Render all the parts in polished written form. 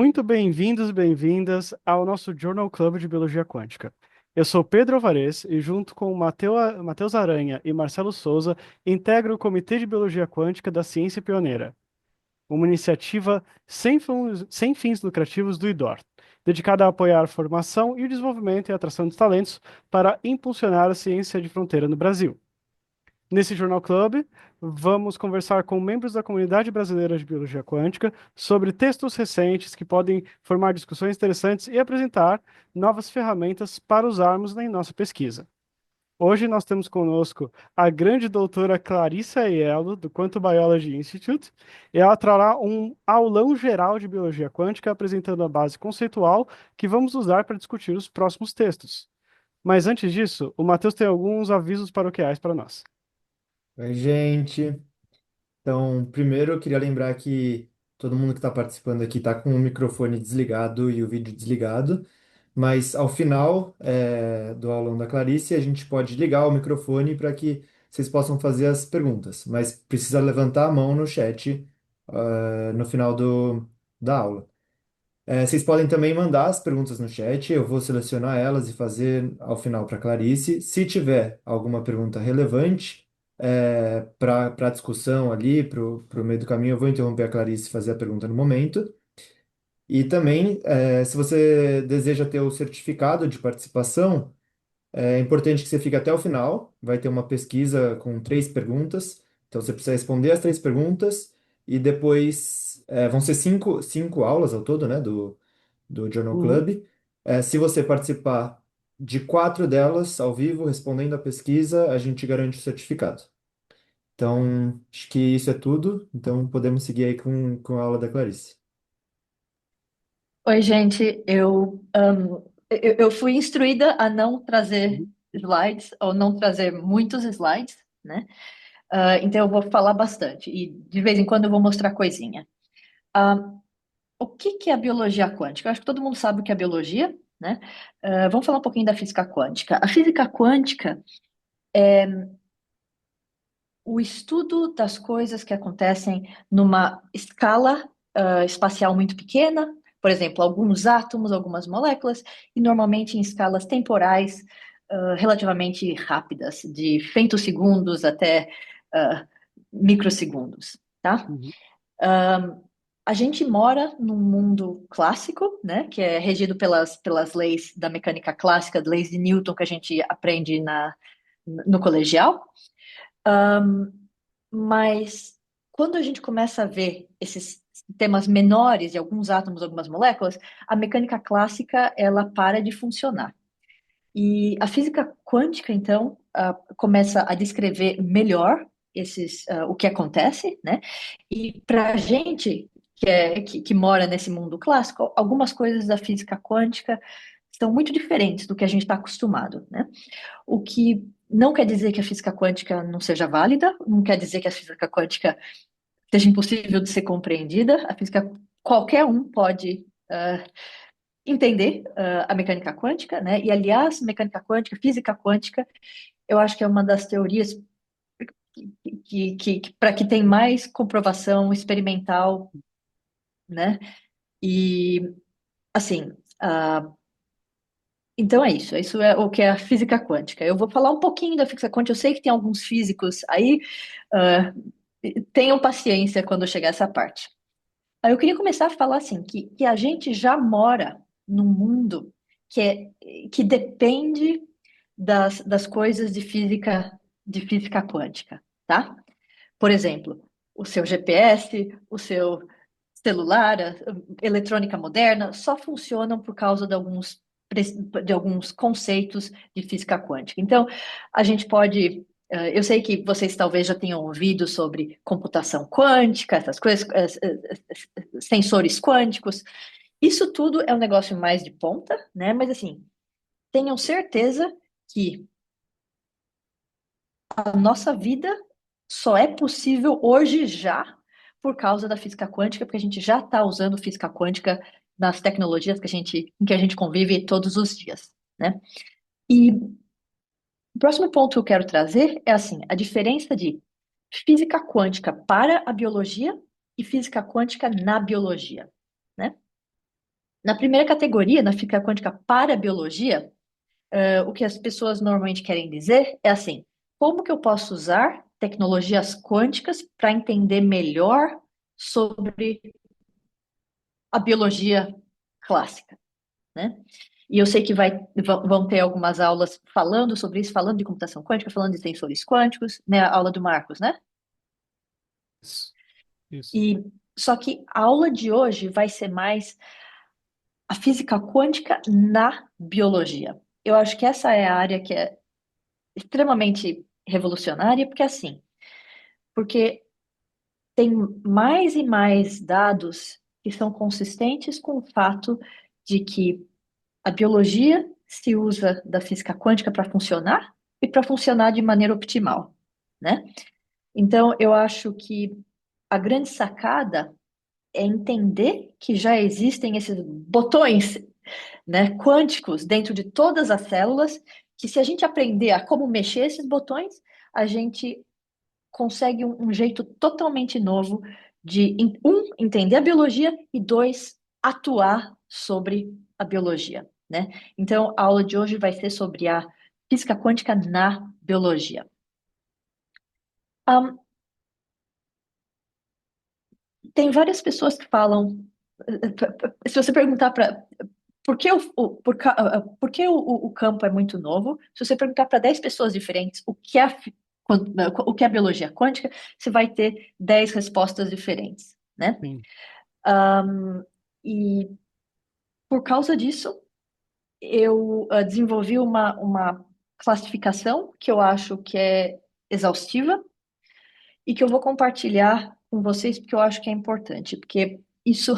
Muito bem-vindos e bem-vindas ao nosso Journal Club de Biologia Quântica. Eu sou Pedro Alvarez e, junto com Matheus Aranha e Marcelo Souza, integro o Comitê de Biologia Quântica da Ciência Pioneira, uma iniciativa sem fins lucrativos do IDOR, dedicada a apoiar a formação e o desenvolvimento e a atração de talentos para impulsionar a ciência de fronteira no Brasil. Nesse Jornal Club, vamos conversar com membros da comunidade brasileira de biologia quântica sobre textos recentes que podem formar discussões interessantes e apresentar novas ferramentas para usarmos em nossa pesquisa. Hoje nós temos conosco a grande doutora Clarissa Aiello, do Quantum Biology Institute, e ela trará um aulão geral de biologia quântica apresentando a base conceitual que vamos usar para discutir os próximos textos. Mas antes disso, o Matheus tem alguns avisos paroquiais para nós. Oi, gente. Então, primeiro eu queria lembrar que todo mundo que está participando aqui está com o microfone desligado e o vídeo desligado, mas ao final do aulão da Clarice, a gente pode ligar o microfone para que vocês possam fazer as perguntas, mas precisa levantar a mão no chat, no final da aula. Vocês podem também mandar as perguntas no chat, eu vou selecionar elas e fazer ao final para Clarice. Se tiver alguma pergunta relevante para a discussão ali, para o meio do caminho, eu vou interromper a Clarice e fazer a pergunta no momento. E também, se você deseja ter o certificado de participação, é importante que você fique até o final. Vai ter uma pesquisa com 3 perguntas, então você precisa responder as 3 perguntas e depois vão ser cinco aulas ao todo, né, do Journal Uhum. Club. Se você participar de 4 delas ao vivo, respondendo a pesquisa, a gente garante o certificado. Então, acho que isso é tudo. Então, podemos seguir aí com a aula da Clarice. Oi, gente. Eu fui instruída a não trazer Uhum. slides ou não trazer muitos slides, né? Então eu vou falar bastante e de vez em quando eu vou mostrar coisinha. Ah, o que que é a biologia quântica? Eu acho que todo mundo sabe o que é biologia, né? Vamos falar um pouquinho da física quântica. A física quântica é o estudo das coisas que acontecem numa escala espacial muito pequena, por exemplo, alguns átomos, algumas moléculas, e normalmente em escalas temporais relativamente rápidas, de femtosegundos até uh, microsegundos, tá? Uhum. A gente mora num mundo clássico, né, que é regido pelas leis da mecânica clássica, leis de Newton que a gente aprende no colegial. Mas quando a gente começa a ver esses sistemas menores de alguns átomos, algumas moléculas, a mecânica clássica ela para de funcionar. E a física quântica, então, começa a descrever melhor o que acontece, né? E para a gente que mora nesse mundo clássico, algumas coisas da física quântica são muito diferentes do que a gente está acostumado, né? O que não quer dizer que a física quântica não seja válida, não quer dizer que a física quântica seja impossível de ser compreendida. A física, qualquer um pode entender a mecânica quântica, né? E, aliás, mecânica quântica, física quântica, eu acho que é uma das teorias para que tem mais comprovação experimental, né? E, assim, então é isso. Isso é o que é a física quântica. Eu vou falar um pouquinho da física quântica. Eu sei que tem alguns físicos aí. ah, Tenham paciência quando chegar essa parte. Aí eu queria começar a falar assim, que a gente já mora num mundo que depende das coisas de física quântica, tá? Por exemplo, o seu GPS, o seu celular, a eletrônica moderna, só funcionam por causa de alguns conceitos de física quântica. Então, a gente pode. Eu sei que vocês talvez já tenham ouvido sobre computação quântica, essas coisas, sensores quânticos. Isso tudo é um negócio mais de ponta, né? Mas assim, tenham certeza que a nossa vida só é possível hoje já por causa da física quântica, porque a gente já está usando física quântica nas tecnologias em que a gente convive todos os dias, né? E o próximo ponto que eu quero trazer é assim, a diferença de física quântica para a biologia e física quântica na biologia, né? Na primeira categoria, na física quântica para a biologia, o que as pessoas normalmente querem dizer é assim: como que eu posso usar tecnologias quânticas para entender melhor sobre a biologia clássica, né? E eu sei que vão ter algumas aulas falando sobre isso, falando de computação quântica, falando de sensores quânticos, né? A aula do Marcos, né? Isso. Isso. E só que a aula de hoje vai ser mais a física quântica na biologia. Eu acho que essa é a área que é extremamente revolucionária, porque tem mais e mais dados que são consistentes com o fato de que a biologia se usa da física quântica para funcionar e para funcionar de maneira optimal, né? Então, eu acho que a grande sacada é entender que já existem esses botões, né, quânticos dentro de todas as células, que se a gente aprender a como mexer esses botões, a gente consegue um jeito totalmente novo de, entender a biologia e, dois, atuar sobre a biologia, né? Então, a aula de hoje vai ser sobre a física quântica na biologia. Ahn, Tem várias pessoas que falam, se você perguntar para por que, por que o campo é muito novo, se você perguntar para 10 pessoas diferentes o que é a biologia quântica, você vai ter 10 respostas diferentes, né? Sim. E por causa disso, eu desenvolvi uma classificação que eu acho que é exaustiva e que eu vou compartilhar com vocês porque eu acho que é importante, porque isso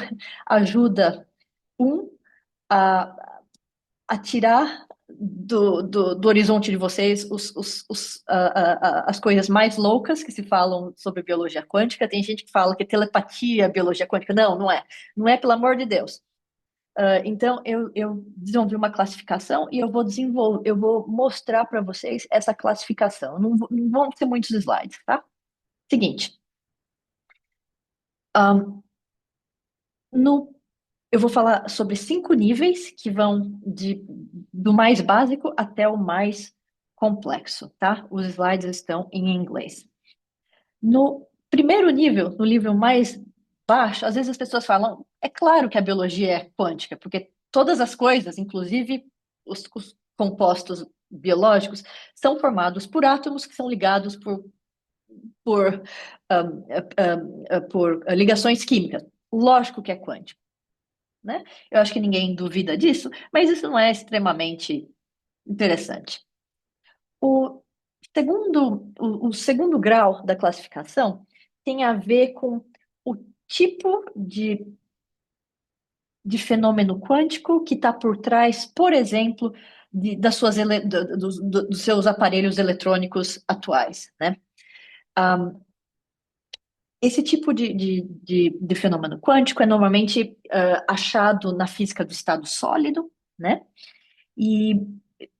ajuda, um, a, a tirar do horizonte de vocês as coisas mais loucas que se falam sobre biologia quântica. Tem gente que fala que telepatia é biologia quântica. Não, não é. Não é, pelo amor de Deus. Então, eu desenvolvi uma classificação e eu vou mostrar para vocês essa classificação. Não vão ser muitos slides, tá? Seguinte, um, no, eu vou falar sobre 5 níveis que vão do mais básico até o mais complexo, tá? Os slides estão em inglês. No primeiro nível, no nível mais baixo, às vezes as pessoas falam, é claro que a biologia é quântica, porque todas as coisas, inclusive os compostos biológicos, são formados por átomos que são ligados por, por ligações químicas. Lógico que é quântico, né? Eu acho que ninguém duvida disso, mas isso não é extremamente interessante. O o segundo grau da classificação tem a ver com o tipo de fenômeno quântico que está por trás, por exemplo, das dos seus aparelhos eletrônicos atuais, né? Esse tipo de fenômeno quântico é normalmente achado na física do estado sólido, né? E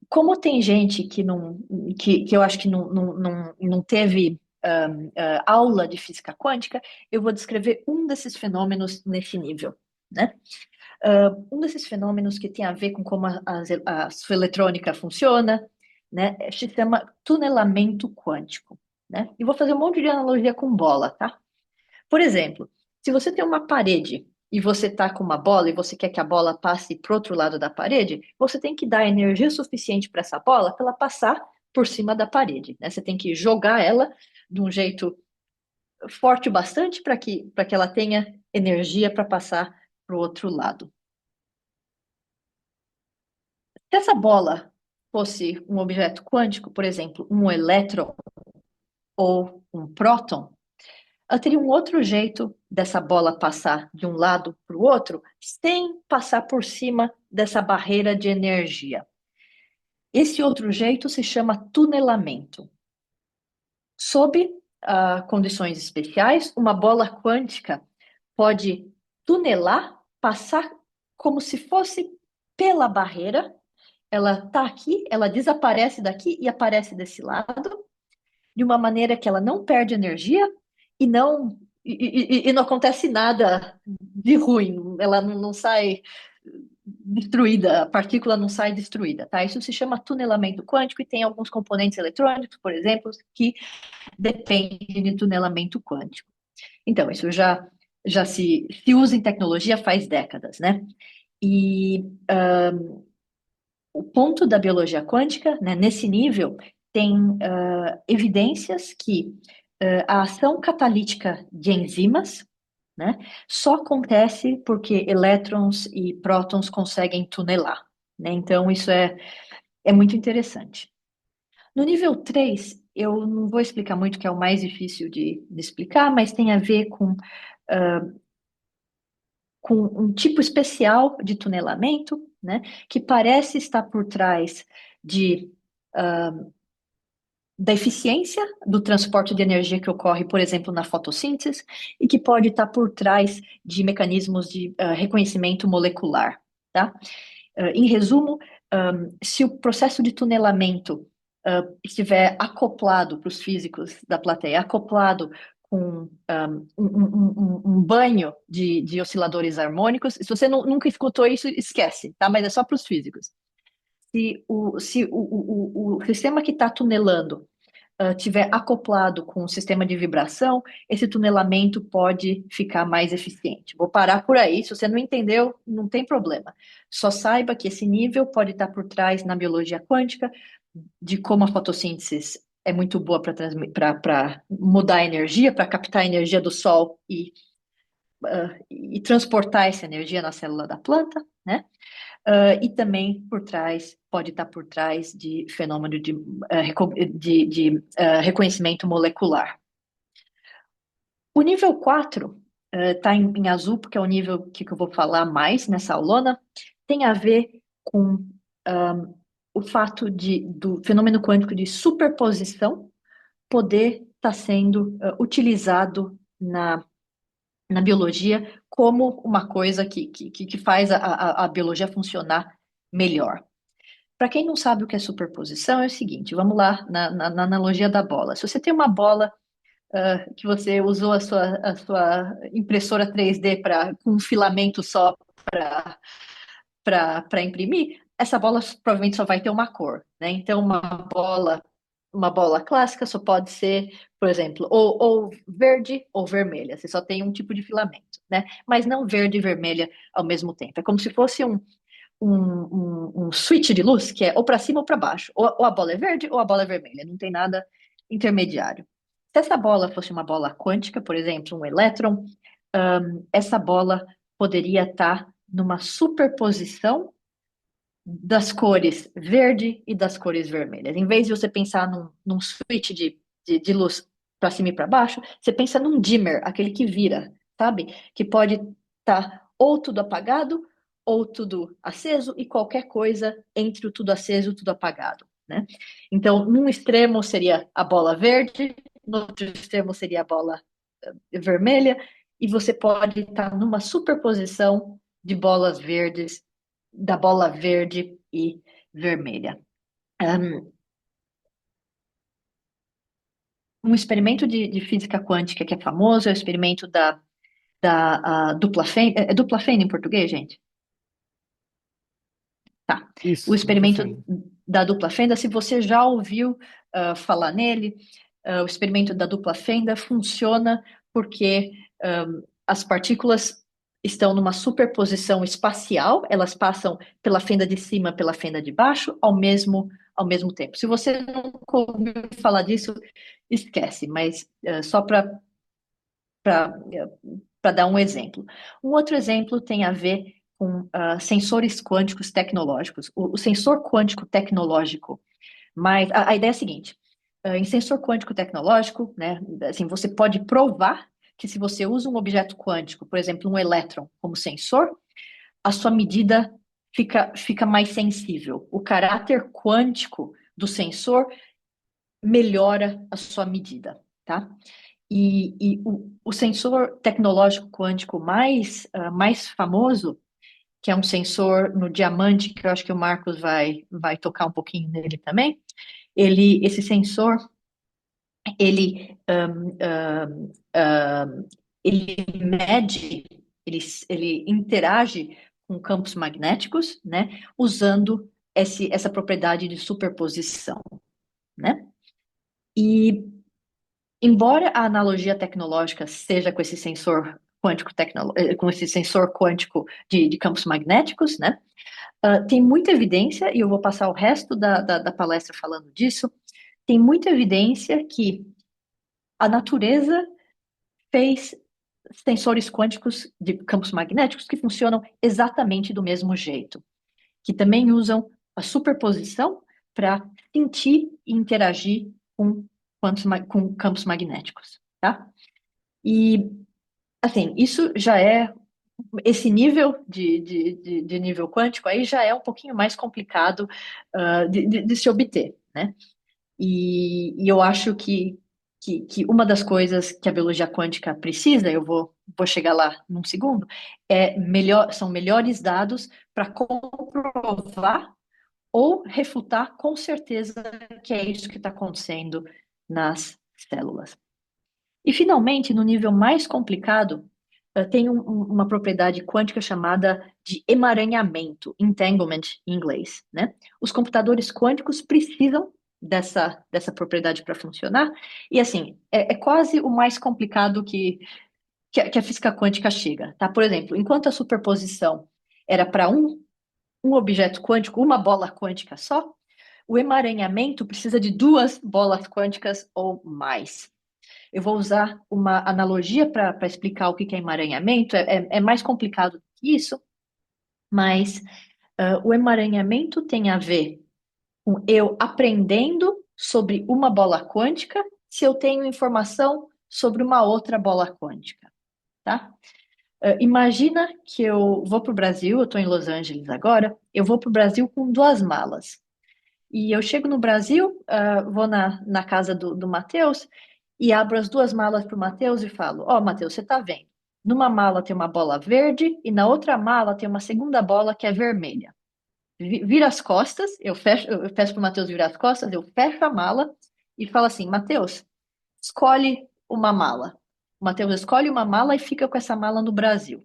como tem gente que eu acho que não teve aula de física quântica, eu vou descrever um desses fenômenos nesse nível, né? Um desses fenômenos que tem a ver com como a sua eletrônica funciona, né? Se chama tunelamento quântico, né? E vou fazer um monte de analogia com bola, tá? Por exemplo, se você tem uma parede e você está com uma bola e você quer que a bola passe para o outro lado da parede, você tem que dar energia suficiente para essa bola para ela passar por cima da parede, né? Você tem que jogar ela de um jeito forte bastante para que ela tenha energia para passar para o outro lado. Se essa bola fosse um objeto quântico, por exemplo, um elétron ou um próton, ela teria um outro jeito dessa bola passar de um lado para o outro, sem passar por cima dessa barreira de energia. Esse outro jeito se chama tunelamento. Sob condições especiais, uma bola quântica pode tunelar, passar como se fosse pela barreira. Ela está aqui, ela desaparece daqui e aparece desse lado, de uma maneira que ela não perde energia e não acontece nada de ruim. Ela não sai. destruída, a partícula não sai destruída, tá? Isso se chama tunelamento quântico e tem alguns componentes eletrônicos, por exemplo, que dependem de tunelamento quântico. Então, isso já se usa em tecnologia faz décadas, né? E o ponto da biologia quântica, né, nesse nível, tem evidências que a ação catalítica de enzimas, né, só acontece porque elétrons e prótons conseguem tunelar, né? Então, isso é muito interessante. No nível 3, eu não vou explicar muito, que é o mais difícil de explicar, mas tem a ver com um tipo especial de tunelamento, né, que parece estar por trás de, da eficiência do transporte de energia que ocorre, por exemplo, na fotossíntese, e que pode estar por trás de mecanismos de reconhecimento molecular, tá? Em resumo, se o processo de tunelamento estiver acoplado para os físicos da plateia, acoplado com um banho de osciladores harmônicos, se você nunca escutou isso, esquece, tá? Mas é só para os físicos. Se o sistema que está tunelando tiver acoplado com o sistema de vibração, esse tunelamento pode ficar mais eficiente. Vou parar por aí. Se você não entendeu, não tem problema. Só saiba que esse nível pode estar por trás na biologia quântica de como a fotossíntese é muito boa para mudar a energia, para captar a energia do sol e transportar essa energia na célula da planta, né? E também pode estar por trás de fenômeno de reconhecimento molecular. O nível 4 está em azul, porque é o nível que eu vou falar mais nessa aulona, tem a ver com o fato do fenômeno quântico de superposição poder estar sendo utilizado na biologia como uma coisa que faz a biologia funcionar melhor. Para quem não sabe o que é superposição, é o seguinte: vamos lá na analogia da bola. Se você tem uma bola que você usou a sua impressora 3D com um filamento só para imprimir, essa bola provavelmente só vai ter uma cor, né? Então, uma bola clássica só pode ser, por exemplo, ou verde ou vermelha. Você só tem um tipo de filamento, né? Mas não verde e vermelha ao mesmo tempo. É como se fosse um switch de luz que é ou para cima ou para baixo. Ou a bola é verde ou a bola é vermelha. Não tem nada intermediário. Se essa bola fosse uma bola quântica, por exemplo, um elétron, essa bola poderia estar numa superposição das cores verde e das cores vermelhas. Em vez de você pensar num switch de luz para cima e para baixo, você pensa num dimmer, aquele que vira, sabe? Que pode estar ou tudo apagado ou tudo aceso e qualquer coisa entre o tudo aceso e o tudo apagado, né? Então, num extremo seria a bola verde, no outro extremo seria a bola vermelha, e você pode estar numa superposição de bolas verdes, da bola verde e vermelha. Um experimento de física quântica que é famoso é o experimento da dupla Feynman. É dupla Feynman em português, gente? Tá. O Isso, duplo experimento Feynman. da dupla fenda, se você já ouviu falar nele, o experimento da dupla fenda funciona porque as partículas estão numa superposição espacial, elas passam pela fenda de cima, pela fenda de baixo, ao mesmo tempo. Se você nunca ouviu falar disso, esquece, mas só para dar um exemplo. Um outro exemplo tem a ver com sensores quânticos tecnológicos. O sensor quântico tecnológico, mas a ideia é a seguinte: em sensor quântico tecnológico, né, assim, você pode provar que se você usa um objeto quântico, por exemplo, um elétron como sensor, a sua medida fica mais sensível. O caráter quântico do sensor melhora a sua medida, tá? E o sensor tecnológico quântico mais famoso, que é um sensor no diamante, que eu acho que o Marcos vai tocar um pouquinho nele também, esse sensor, ele, ele mede, ele interage com campos magnéticos, né, usando essa propriedade de superposição, né? E embora a analogia tecnológica seja com esse sensor quântico, com esse sensor quântico de campos magnéticos, né? Tem muita evidência, e eu vou passar o resto da palestra falando disso, tem muita evidência que a natureza fez sensores quânticos de campos magnéticos que funcionam exatamente do mesmo jeito, que também usam a superposição para sentir e interagir com campos magnéticos, tá? E, assim, isso já é, esse nível de nível quântico aí já é um pouquinho mais complicado de se obter, né? E eu acho que uma das coisas que a biologia quântica precisa, vou chegar lá num segundo, são melhores dados para comprovar ou refutar com certeza que é isso que está acontecendo nas células. E, finalmente, no nível mais complicado, tem uma propriedade quântica chamada de emaranhamento, entanglement em inglês, né? Os computadores quânticos precisam dessa propriedade para funcionar, e assim, é quase o mais complicado que a física quântica chega, tá? Por exemplo, enquanto a superposição era para um objeto quântico, uma bola quântica só, o emaranhamento precisa de duas bolas quânticas ou mais. Eu vou usar uma analogia para explicar o que é emaranhamento. É mais complicado que isso, mas o emaranhamento tem a ver com eu aprendendo sobre uma bola quântica se eu tenho informação sobre uma outra bola quântica, tá? Imagina que eu vou para o Brasil, eu estou em Los Angeles agora, eu vou para o Brasil com duas malas. E eu chego no Brasil, vou na casa do Matheus e abro as duas malas para o Matheus e falo: Ó, Matheus, você está vendo? Numa mala tem uma bola verde e na outra mala tem uma segunda bola que é vermelha. Vira as costas, eu peço para o Matheus virar as costas, eu fecho a mala e falo assim: Matheus, escolhe uma mala. O Matheus escolhe uma mala e fica com essa mala no Brasil.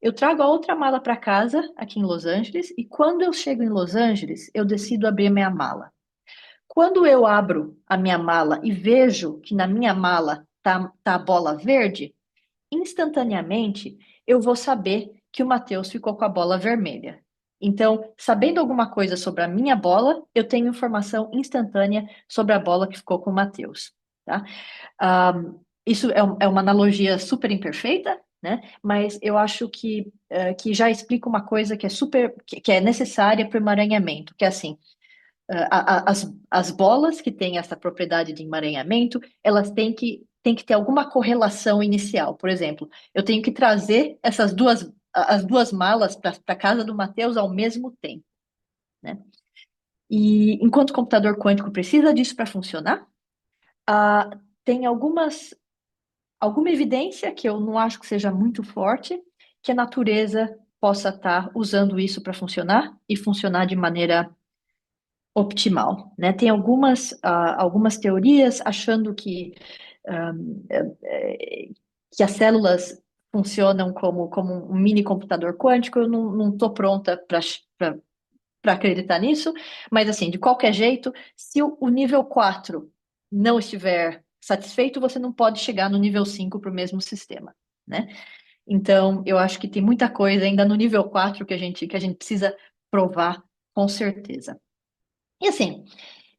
Eu trago a outra mala para casa, aqui em Los Angeles, e quando eu chego em Los Angeles, eu decido abrir minha mala. Quando eu abro a minha mala e vejo que na minha mala tá a bola verde, instantaneamente eu vou saber que o Matheus ficou com a bola vermelha. Então, sabendo alguma coisa sobre a minha bola, eu tenho informação instantânea sobre a bola que ficou com o Matheus, tá? Isso é uma analogia super imperfeita, né? Mas eu acho que já explica uma coisa que é necessária para o emaranhamento, que é assim, as bolas que têm essa propriedade de emaranhamento, elas têm que ter alguma correlação inicial. Por exemplo, eu tenho que trazer as duas malas para a casa do Matheus ao mesmo tempo, né? E enquanto o computador quântico precisa disso para funcionar, tem alguma evidência que eu não acho que seja muito forte, que a natureza possa estar usando isso para funcionar e funcionar de maneira optimal, né? Tem algumas teorias achando que as células funcionam como um mini computador quântico. Eu não estou pronta para acreditar nisso, mas assim, de qualquer jeito, se o nível 4 não estiver satisfeito, você não pode chegar no nível 5 para o mesmo sistema, né? Então, eu acho que tem muita coisa ainda no nível 4 que a gente precisa provar com certeza. E assim,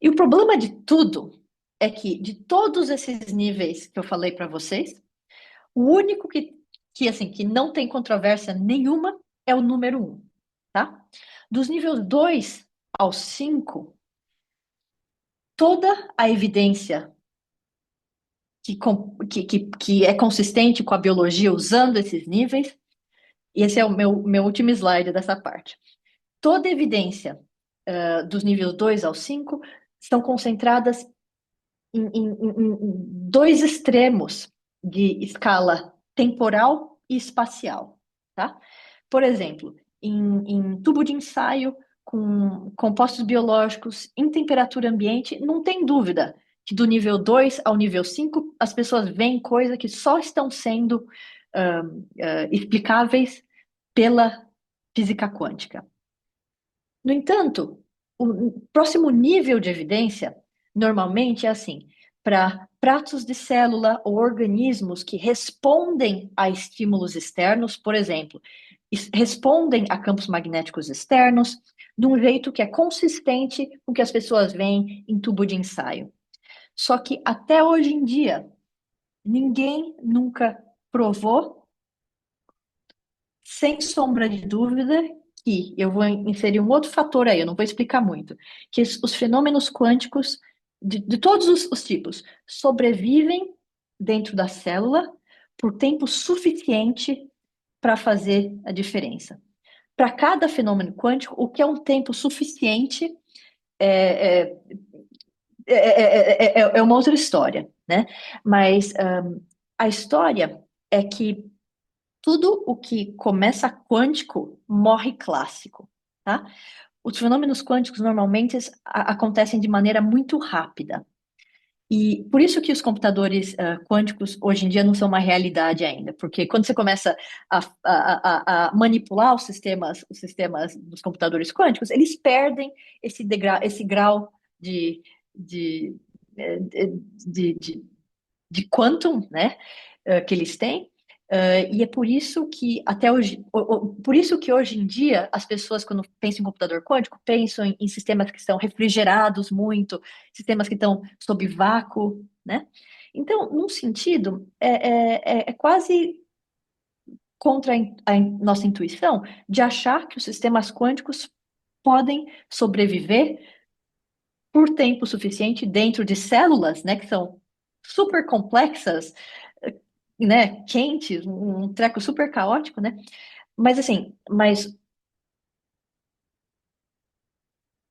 e o problema de tudo é que de todos esses níveis que eu falei para vocês, o único que não tem controvérsia nenhuma é o número 1, tá? Dos níveis 2 ao 5, toda a evidência que é consistente com a biologia usando esses níveis, e esse é o meu último slide dessa parte. Toda a evidência dos níveis 2 ao 5 estão concentradas em dois extremos de escala temporal e espacial, tá? Por exemplo, em tubo de ensaio com compostos biológicos em temperatura ambiente, não tem dúvida que do nível 2 ao nível 5 as pessoas veem coisas que só estão sendo explicáveis física quântica. No entanto, o próximo nível de evidência normalmente é assim, para pratos de célula ou organismos que respondem a estímulos externos, por exemplo, respondem a campos magnéticos externos, de um jeito que é consistente com o que as pessoas veem em tubo de ensaio. Só que até hoje em dia, ninguém nunca provou, sem sombra de dúvida, que eu vou inserir um outro fator aí, eu não vou explicar muito, que os fenômenos quânticos, de todos os tipos, sobrevivem dentro da célula por tempo suficiente para fazer a diferença. Para cada fenômeno quântico, o que é um tempo suficiente é, é, é uma outra história, né? Mas a história é que tudo o que começa quântico morre clássico, tá? Os fenômenos quânticos normalmente acontecem de maneira muito rápida. E por isso que os computadores quânticos hoje em dia não são uma realidade ainda, porque quando você começa a manipular os sistemas dos computadores quânticos, eles perdem esse grau de, de, de, de, de quantum, né, que eles têm. E é por isso que até hoje, por isso que hoje em dia as pessoas, quando pensam em computador quântico, pensam em sistemas que estão refrigerados muito, sistemas que estão sob vácuo, né? Então, num sentido, é quase contra a nossa intuição de achar que os sistemas quânticos podem sobreviver por tempo suficiente dentro de células, né, que são super complexas, né, quentes, um treco super caótico, né? Mas assim,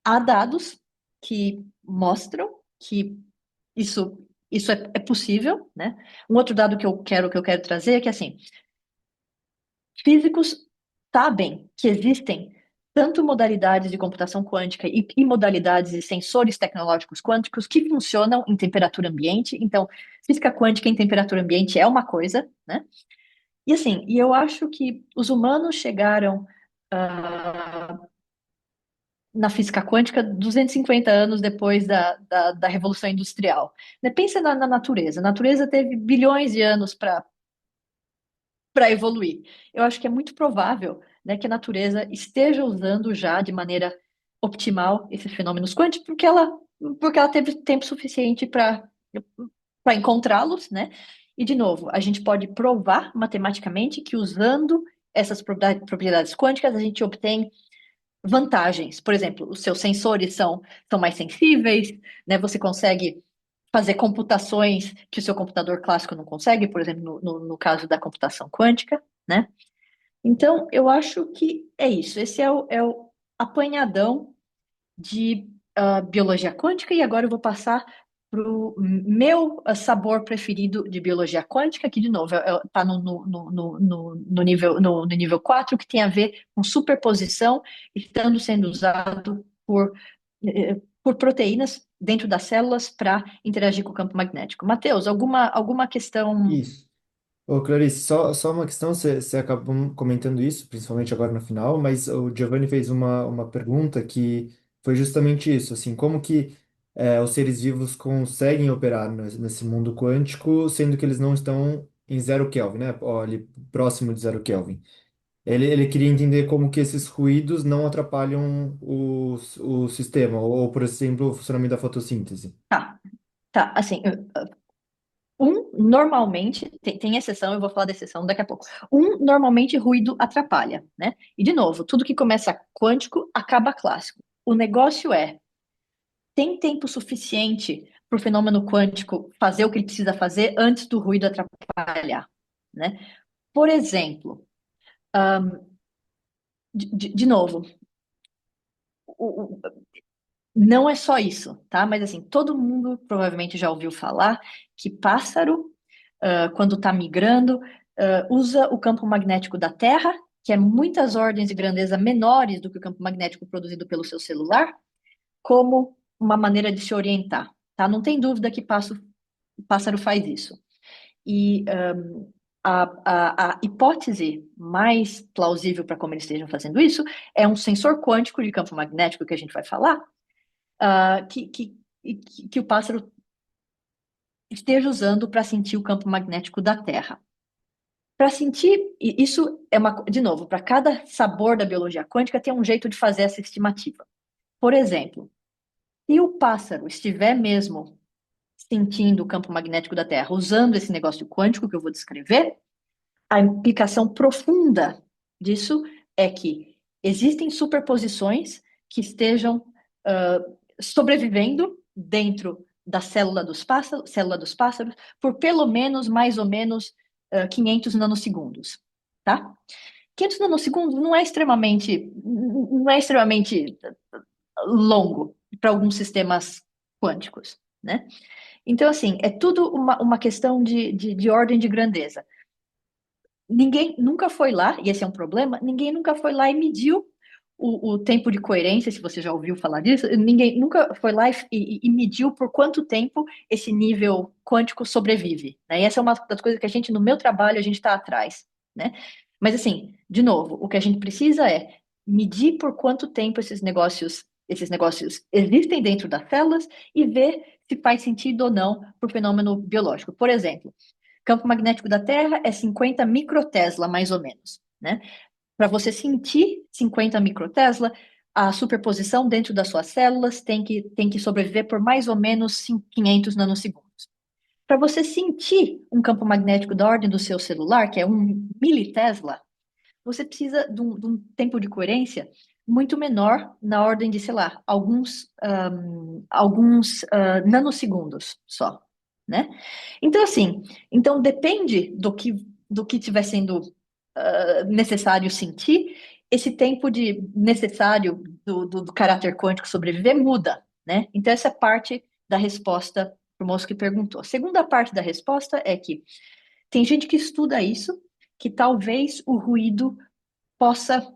há dados que mostram que isso é possível, né? Um outro dado que eu quero trazer é que assim, físicos sabem que existem tanto modalidades de computação quântica e modalidades de sensores tecnológicos quânticos que funcionam em temperatura ambiente. Então, física quântica em temperatura ambiente é uma coisa, né? E assim, eu acho que os humanos chegaram na física quântica 250 anos depois da Revolução Industrial. Né? Pensa na natureza. A natureza teve bilhões de anos para evoluir. Eu acho que é muito provável, né, que a natureza esteja usando já de maneira optimal esses fenômenos quânticos, porque ela teve tempo suficiente para encontrá-los, né? E, de novo, a gente pode provar matematicamente que usando essas propriedades quânticas, a gente obtém vantagens. Por exemplo, os seus sensores são mais sensíveis, né? Você consegue fazer computações que o seu computador clássico não consegue, por exemplo, no caso da computação quântica, né? Então, eu acho que é isso. Esse é o apanhadão de biologia quântica, e agora eu vou passar para o meu sabor preferido de biologia quântica, que, de novo, está no nível 4, que tem a ver com superposição, estando sendo usado por proteínas dentro das células para interagir com o campo magnético. Matheus, alguma questão? Isso. Ô, Clarice, só uma questão, você acabou comentando isso, principalmente agora no final, mas o Giovanni fez uma pergunta que foi justamente isso, assim, como que os seres vivos conseguem operar nesse mundo quântico, sendo que eles não estão em zero Kelvin, né? Ó, ali próximo de zero Kelvin. Ele queria entender como que esses ruídos não atrapalham o sistema, ou, por exemplo, o funcionamento da fotossíntese. Tá, tá, assim, normalmente, tem exceção, eu vou falar da exceção daqui a pouco. Normalmente ruído atrapalha, né? E, de novo, tudo que começa quântico acaba clássico. O negócio tem tempo suficiente para o fenômeno quântico fazer o que ele precisa fazer antes do ruído atrapalhar, né? Por exemplo, de novo, o- o- não é só isso, tá? Mas assim, todo mundo provavelmente já ouviu falar que pássaro, quando está migrando, usa o campo magnético da Terra, que é muitas ordens de grandeza menores do que o campo magnético produzido pelo seu celular, como uma maneira de se orientar, tá? Não tem dúvida que pássaro faz isso. E A hipótese mais plausível para como eles estejam fazendo isso é um sensor quântico de campo magnético que a gente vai falar, que o pássaro esteja usando para sentir o campo magnético da Terra. Para sentir, e isso é de novo, para cada sabor da biologia quântica tem um jeito de fazer essa estimativa. Por exemplo, se o pássaro estiver mesmo sentindo o campo magnético da Terra, usando esse negócio quântico que eu vou descrever, a implicação profunda disso é que existem superposições que estejam sobrevivendo dentro da célula dos pássaros por pelo menos, mais ou menos, 500 nanosegundos, tá? 500 nanosegundos não é extremamente longo para alguns sistemas quânticos, né? Então, assim, é tudo uma questão de ordem de grandeza. Ninguém nunca foi lá, e esse é um problema, ninguém nunca foi lá e mediu o tempo de coerência, se você já ouviu falar disso, ninguém nunca foi lá e mediu por quanto tempo esse nível quântico sobrevive, né? E essa é uma das coisas que a gente, no meu trabalho, a gente está atrás, né? Mas assim, de novo, o que a gente precisa é medir por quanto tempo esses negócios existem dentro das células e ver se faz sentido ou não para o fenômeno biológico. Por exemplo, campo magnético da Terra é 50 microtesla, mais ou menos, né? Para você sentir 50 microtesla, a superposição dentro das suas células tem que sobreviver por mais ou menos 500 nanosegundos. Para você sentir um campo magnético da ordem do seu celular, que é 1 militesla, você precisa de um tempo de coerência muito menor, na ordem de, sei lá, alguns nanosegundos só, né? Então, assim, depende do que estiver sendo necessário sentir, esse tempo necessário do caráter quântico sobreviver muda, né? Então, essa é parte da resposta para o moço que perguntou. A segunda parte da resposta é que tem gente que estuda isso, que talvez o ruído possa,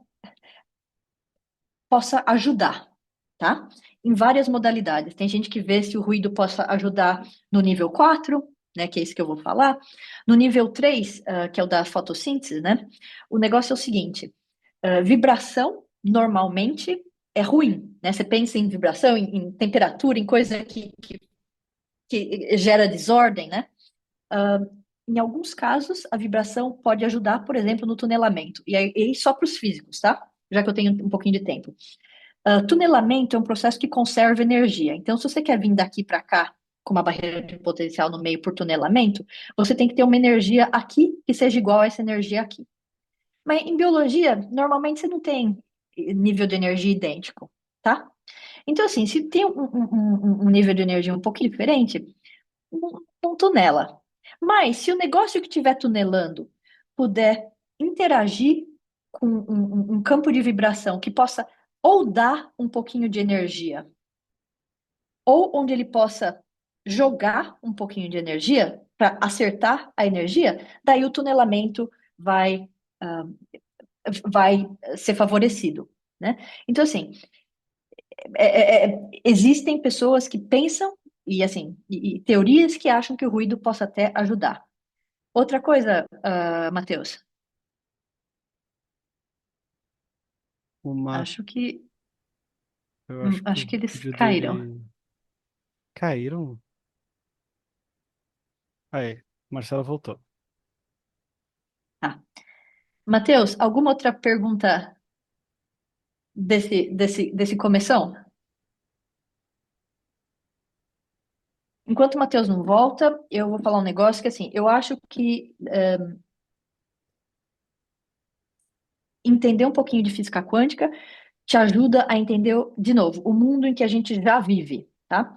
possa ajudar, tá? Em várias modalidades. Tem gente que vê se o ruído possa ajudar no nível 4, né, que é isso que eu vou falar. No nível 3, que é o da fotossíntese, né? O negócio é o seguinte: vibração, normalmente, é ruim, né? Você pensa em vibração, em temperatura, em coisa que gera desordem, né? Em alguns casos, a vibração pode ajudar, por exemplo, no tunelamento. E aí só para os físicos, tá? Já que eu tenho um pouquinho de tempo. Tunelamento é um processo que conserva energia. Então, se você quer vir daqui para cá com uma barreira de potencial no meio por tunelamento, você tem que ter uma energia aqui que seja igual a essa energia aqui. Mas em biologia, normalmente você não tem nível de energia idêntico, tá? Então, assim, se tem um nível de energia um pouquinho diferente, não tunela. Mas se o negócio que estiver tunelando puder interagir com um campo de vibração que possa ou dar um pouquinho de energia, ou onde ele possa jogar um pouquinho de energia para acertar a energia, daí o tunelamento vai, ah, vai ser favorecido, né? Então, assim, existem pessoas que pensam e, assim, e teorias que acham que o ruído possa até ajudar. Outra coisa, Matheus, Uma, acho que eu acho que acho o que eles vídeo caíram. dele caíram. Aí, Marcelo voltou. Ah. Matheus, alguma outra pergunta desse começão? Enquanto o Matheus não volta, eu vou falar um negócio que, assim, eu acho que entender um pouquinho de física quântica te ajuda a entender, de novo, o mundo em que a gente já vive, tá?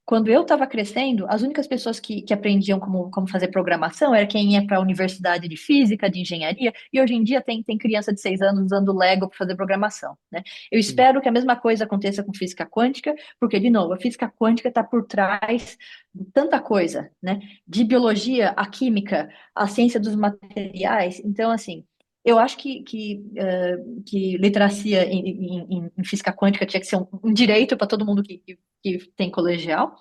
Quando eu estava crescendo, as únicas pessoas que aprendiam como fazer programação era quem ia para a universidade de física, de engenharia, e hoje em dia tem criança de 6 anos usando Lego para fazer programação, né? Eu Sim. espero que a mesma coisa aconteça com física quântica, porque, de novo, a física quântica está por trás de tanta coisa, né? De biologia, a química, a ciência dos materiais. Então, assim, eu acho que literacia em física quântica tinha que ser um direito para todo mundo que tem colegial.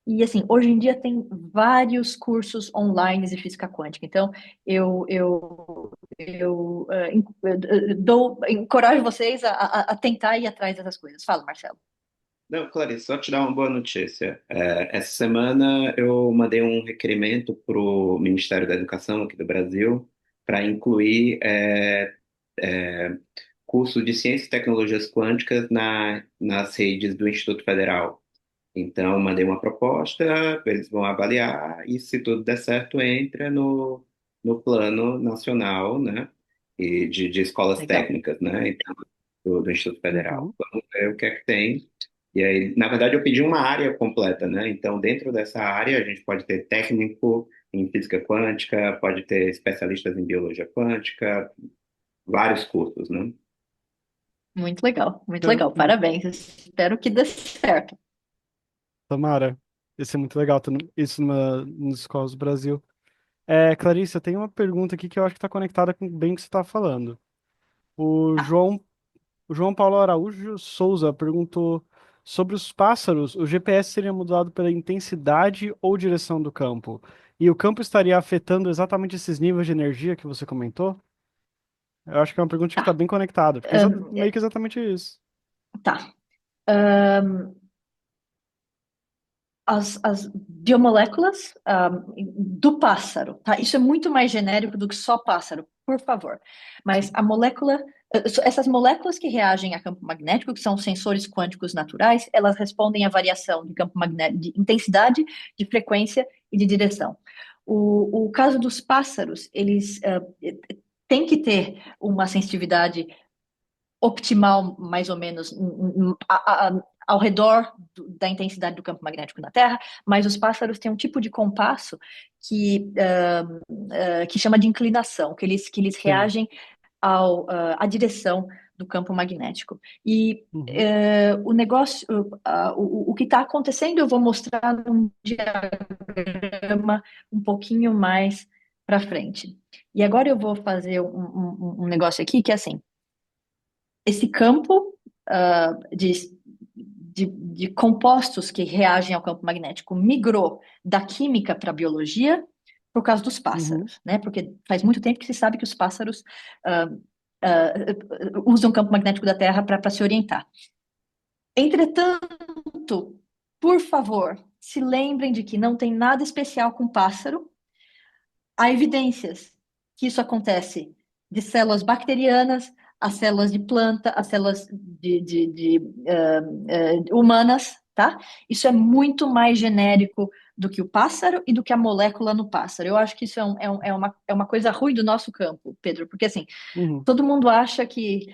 E assim, hoje em dia tem vários cursos online de física quântica. Então, encorajo vocês a tentar ir atrás dessas coisas. Fala, Marcelo. Não, Clarice, só te dar uma boa notícia. Essa semana eu mandei um requerimento para o Ministério da Educação aqui do Brasil para incluir é, curso de Ciências e Tecnologias Quânticas nas redes do Instituto Federal. Então, mandei uma proposta, eles vão avaliar e, se tudo der certo, entra no plano nacional, né, e de escolas Legal. técnicas, né, então, do Instituto Federal. Uhum. Vamos ver o que é que tem. E aí, na verdade, eu pedi uma área completa, né? Então, dentro dessa área, a gente pode ter técnico em física quântica, pode ter especialistas em biologia quântica, vários cursos, né? Muito legal, muito É, legal. Parabéns. Espero que dê certo. tomara. Isso é muito legal, isso nas escolas do Brasil. Clarice, eu tenho uma pergunta aqui que eu acho que está conectada com bem o que você está falando. O Tá. João, o João Paulo Araújo Souza perguntou sobre os pássaros, o GPS seria mudado pela intensidade ou direção do campo? E o campo estaria afetando exatamente esses níveis de energia que você comentou? Eu acho que é uma pergunta que está Tá. bem conectada, porque é Ahn, meio que exatamente isso. tá. As biomoléculas do pássaro, tá? Isso é muito mais genérico do que só pássaro, por favor. Mas a molécula, essas moléculas que reagem a campo magnético, que são sensores quânticos naturais, elas respondem à variação de campo magnético, de intensidade, de frequência e de direção. O caso dos pássaros, eles têm que ter uma sensitividade optimal, mais ou menos, ao redor da intensidade do campo magnético na Terra, mas os pássaros têm um tipo de compasso que chama de inclinação, que eles Sim. reagem à direção do campo magnético. E Uhum. o negócio, o que está acontecendo, eu vou mostrar num diagrama um pouquinho mais para frente. E agora eu vou fazer um negócio aqui que é assim, esse campo de compostos que reagem ao campo magnético migrou da química para a biologia por causa dos Uhum. pássaros, né? Porque faz muito tempo que se sabe que os pássaros ah, ah, usam o campo magnético da Terra para se orientar. Entretanto, por favor, se lembrem de que não tem nada especial com pássaro. Há evidências que isso acontece de células bacterianas a células de planta, a células humanas, tá? Isso é muito mais genérico do que o pássaro e do que a molécula no pássaro. Eu acho que isso é uma coisa ruim do nosso campo, Pedro, porque assim, Uhum. todo mundo acha que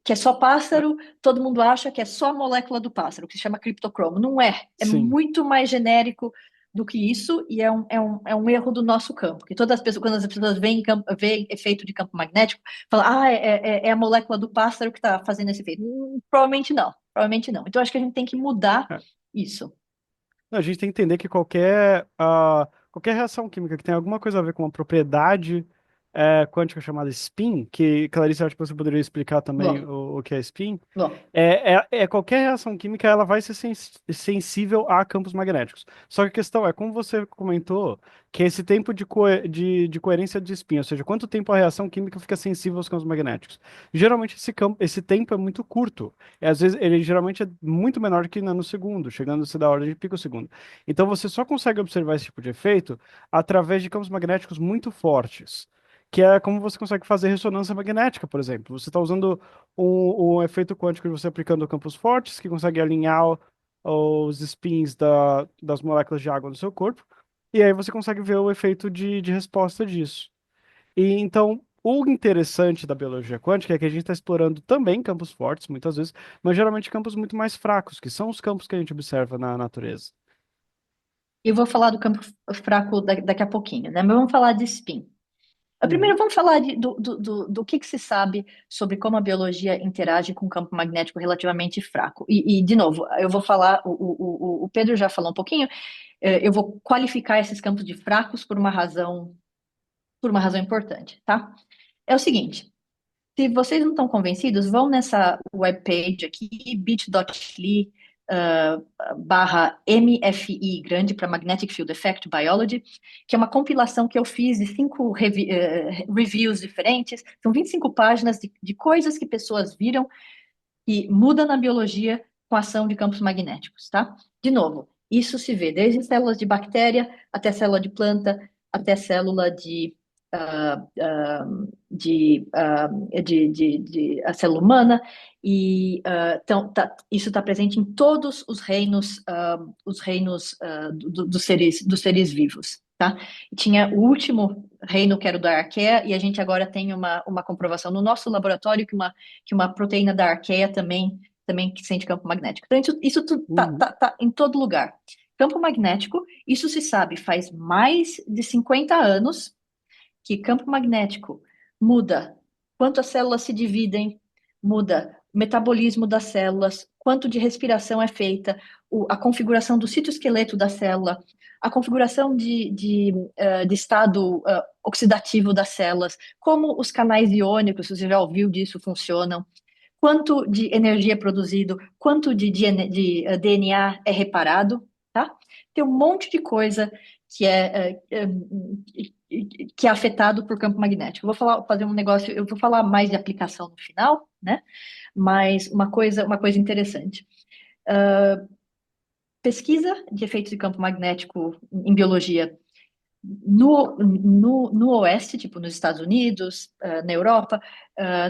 é só pássaro, todo mundo acha que é só a molécula do pássaro, que se chama criptocromo. Não é. É Sim. muito mais genérico do que isso e é um erro do nosso campo. Que todas as pessoas, quando as pessoas veem efeito de campo magnético, falam, é a molécula do pássaro que está fazendo esse efeito. Provavelmente não. Provavelmente não. Então acho que a gente tem que mudar É. isso. A gente tem que entender que qualquer reação química que tenha alguma coisa a ver com uma propriedade quântica chamada spin, que Clarice, acho que você poderia explicar também Bom, o que é spin, bom. qualquer reação química ela vai ser sensível a campos magnéticos. Só que a questão é, como você comentou, que esse tempo de coerência de spin, ou seja, quanto tempo a reação química fica sensível aos campos magnéticos. Geralmente esse tempo é muito curto. E às vezes ele geralmente é muito menor que nanosegundo, chegando a ser da ordem de picosegundo. Então você só consegue observar esse tipo de efeito através de campos magnéticos muito fortes. Que é como você consegue fazer ressonância magnética, por exemplo. Você está usando um efeito quântico de você aplicando campos fortes, que consegue alinhar os spins das moléculas de água no seu corpo, e aí você consegue ver o efeito de resposta disso. E então, o interessante da biologia quântica é que a gente está explorando também campos fortes, muitas vezes, mas geralmente campos muito mais fracos, que são os campos que a gente observa na natureza. Eu vou falar do campo fraco daqui a pouquinho, né? Mas vamos falar de spin. Primeiro, Uhum, vamos falar do que se sabe sobre como a biologia interage com o campo magnético relativamente fraco. De novo, eu vou falar, o Pedro já falou um pouquinho, eu vou qualificar esses campos de fracos por uma razão importante, tá? É o seguinte, se vocês não estão convencidos, vão nessa webpage aqui, bit.ly barra MFI, grande para Magnetic Field Effect Biology, que é uma compilação que eu fiz de 5 reviews diferentes. São 25 páginas de coisas que pessoas viram e muda na biologia com a ação de campos magnéticos, tá? De novo, isso se vê desde células de bactéria até célula de planta, até célula de a célula humana, e então, isso está presente em todos os reinos dos seres vivos, tá? E tinha o último reino, que era o da arqueia, e a gente agora tem uma comprovação no nosso laboratório que uma proteína da arqueia também que sente campo magnético. Então, isso Uhum. tá em todo lugar. Campo magnético, isso se sabe faz mais de 50 anos, que campo magnético muda quanto as células se dividem, muda o metabolismo das células, quanto de respiração é feita, a configuração do citoesqueleto da célula, a configuração de estado oxidativo das células, como os canais iônicos, você já ouviu disso, funcionam, quanto de energia é produzido, quanto de DNA é reparado, tá? Tem um monte de coisa que que é afetado por campo magnético. Eu vou fazer um negócio, eu vou falar mais de aplicação no final, né? Mas uma coisa interessante. Pesquisa de efeitos de campo magnético em biologia no Oeste, tipo nos Estados Unidos, na Europa,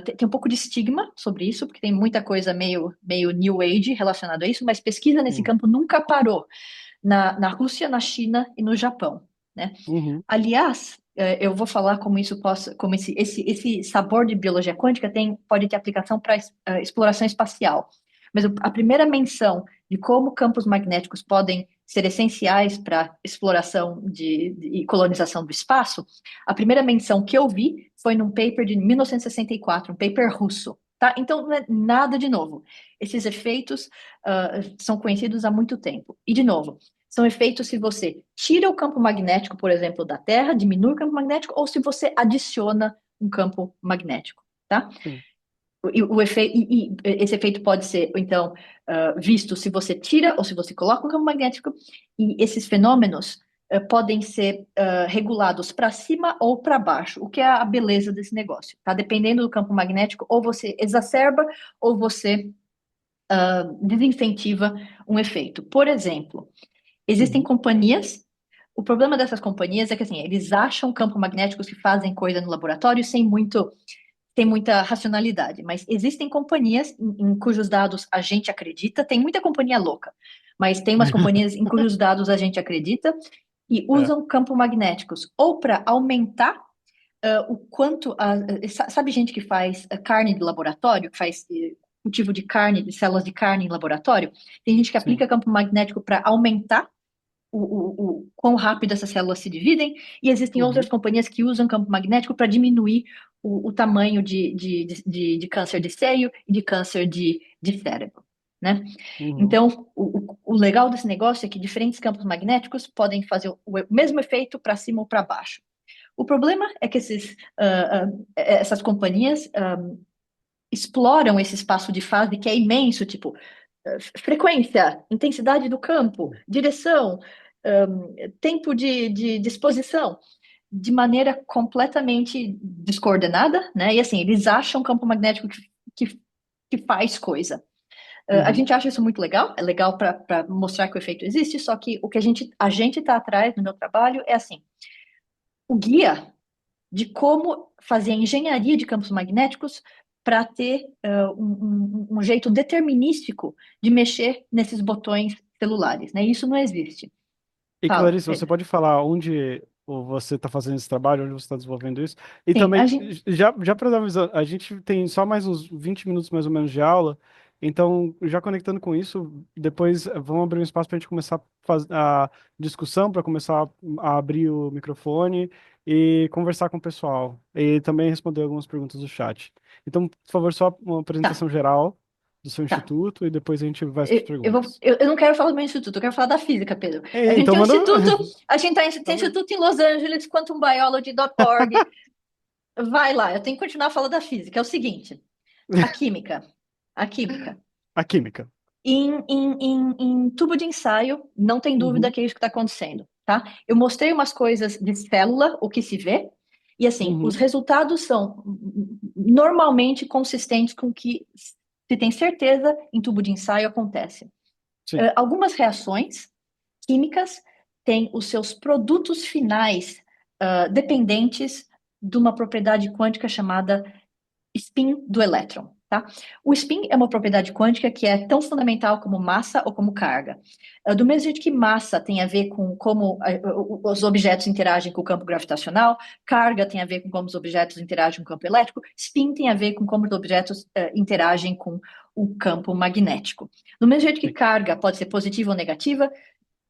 tem um pouco de estigma sobre isso, porque tem muita coisa meio New Age relacionada a isso, mas pesquisa nesse Sim. campo nunca parou na Rússia, na China e no Japão, né? Uhum. Aliás, eu vou falar como esse sabor de biologia quântica pode ter aplicação para exploração espacial. Mas a primeira menção de como campos magnéticos podem ser essenciais para exploração e colonização do espaço, a primeira menção que eu vi foi num paper de 1964, um paper russo. Tá? Então, não é nada de novo. Esses efeitos são conhecidos há muito tempo. E, de novo, são efeitos se você tira o campo magnético, por exemplo, da Terra, diminui o campo magnético, ou se você adiciona um campo magnético, tá? Sim. Esse efeito pode ser, então, visto se você tira ou se você coloca um campo magnético, e esses fenômenos podem ser regulados para cima ou para baixo, o que é a beleza desse negócio, tá? Dependendo do campo magnético, ou você exacerba ou você desincentiva um efeito. Por exemplo, existem Uhum. companhias. O problema dessas companhias é que assim, eles acham campos magnéticos que fazem coisa no laboratório sem muita racionalidade. Mas existem companhias em cujos dados a gente acredita. Tem muita companhia louca, mas tem umas companhias em cujos dados a gente acredita e É. usam campos magnéticos ou para aumentar o quanto. Sabe gente que faz carne de laboratório, que faz cultivo de carne, de células de carne em laboratório? Tem gente que Sim. aplica campo magnético para aumentar quão rápido essas células se dividem, e existem outras Uhum. companhias que usam campo magnético para diminuir o tamanho de câncer de seio e de câncer de cérebro, né? Uhum. Então, o legal desse negócio é que diferentes campos magnéticos podem fazer o mesmo efeito para cima ou para baixo. O problema é que essas companhias exploram esse espaço de fase que é imenso, tipo, frequência, intensidade do campo, direção, tempo de exposição, de maneira completamente descoordenada, né? E assim, eles acham campo magnético que, que faz coisa. A Uhum. gente acha isso muito legal, é legal para mostrar que o efeito existe, só que o que a gente está atrás no meu trabalho é assim, o guia de como fazer a engenharia de campos magnéticos para ter um jeito determinístico de mexer nesses botões celulares, né? Isso não existe. E Fala, Clarice, você Pedro. pode falar onde você está fazendo esse trabalho, onde você está desenvolvendo isso? E Sim, também, já para dar uma visão, a gente tem só mais uns 20 minutos mais ou menos de aula, então, já conectando com isso, depois vamos abrir um espaço para a gente começar a discussão, para começar a abrir o microfone e conversar com o pessoal. E também responder algumas perguntas do chat. Então, por favor, só uma tá, apresentação geral do seu tá. instituto e depois a gente vai para as perguntas. Eu não quero falar do meu instituto, eu quero falar da física, Pedro. A gente Então, tem um manda. instituto, a gente tem um Então, instituto em Los Angeles, quantumbiology.org. Vai lá, eu tenho que continuar falando da física. É o seguinte, a química, a química. a química. Em tubo de ensaio, não tem dúvida Uhum, que é isso que está acontecendo, tá? Eu mostrei umas coisas de célula, o que se vê, e assim, os uhum, resultados são normalmente consistentes com o que se tem certeza em tubo de ensaio acontece. sim. Algumas reações químicas têm os seus produtos finais dependentes de uma propriedade quântica chamada spin do elétron, tá? O spin é uma propriedade quântica que é tão fundamental como massa ou como carga. Do mesmo jeito que massa tem a ver com como os objetos interagem com o campo gravitacional, carga tem a ver com como os objetos interagem com o campo elétrico, spin tem a ver com como os objetos interagem com o campo magnético. Do mesmo jeito que Sim. carga pode ser positiva ou negativa,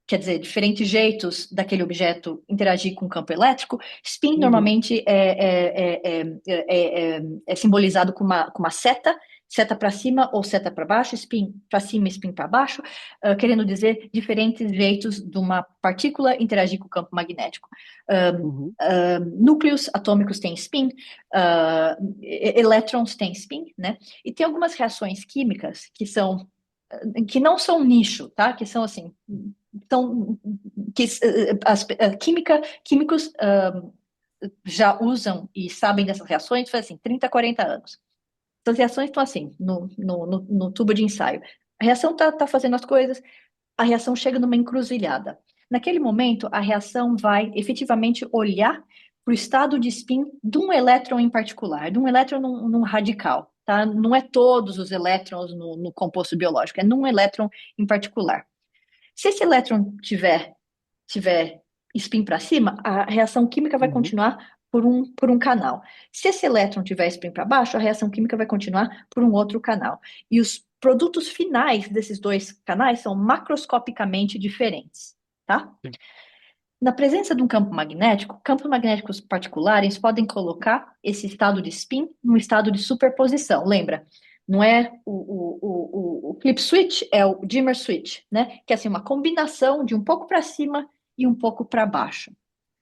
quer dizer, diferentes jeitos daquele objeto interagir com o campo elétrico. Spin Uhum, normalmente é simbolizado com uma seta, seta para cima ou seta para baixo, spin para cima e spin para baixo, querendo dizer diferentes jeitos de uma partícula interagir com o campo magnético. uhum, Núcleos atômicos têm spin, elétrons têm spin, né? E tem algumas reações químicas que não são nicho, tá? Que são assim, são que químicos já usam e sabem dessas reações faz assim 30, 40 anos. Essas reações estão assim no tubo de ensaio. A reação tá fazendo as coisas, a reação chega numa encruzilhada. Naquele momento, a reação vai efetivamente olhar para o estado de spin de um elétron em particular, de um elétron num radical, tá? Não é todos os elétrons no composto biológico, é num elétron em particular. Se esse elétron tiver spin para cima, a reação química vai uhum. continuar por um canal. Se esse elétron tiver spin para baixo, a reação química vai continuar por um outro canal. E os produtos finais desses dois canais são macroscopicamente diferentes, tá? Sim. Na presença de um campo magnético, campos magnéticos particulares podem colocar esse estado de spin num estado de superposição. Lembra? Não é o flip switch, é o dimmer switch, né? Que é assim, uma combinação de um pouco para cima e um pouco para baixo.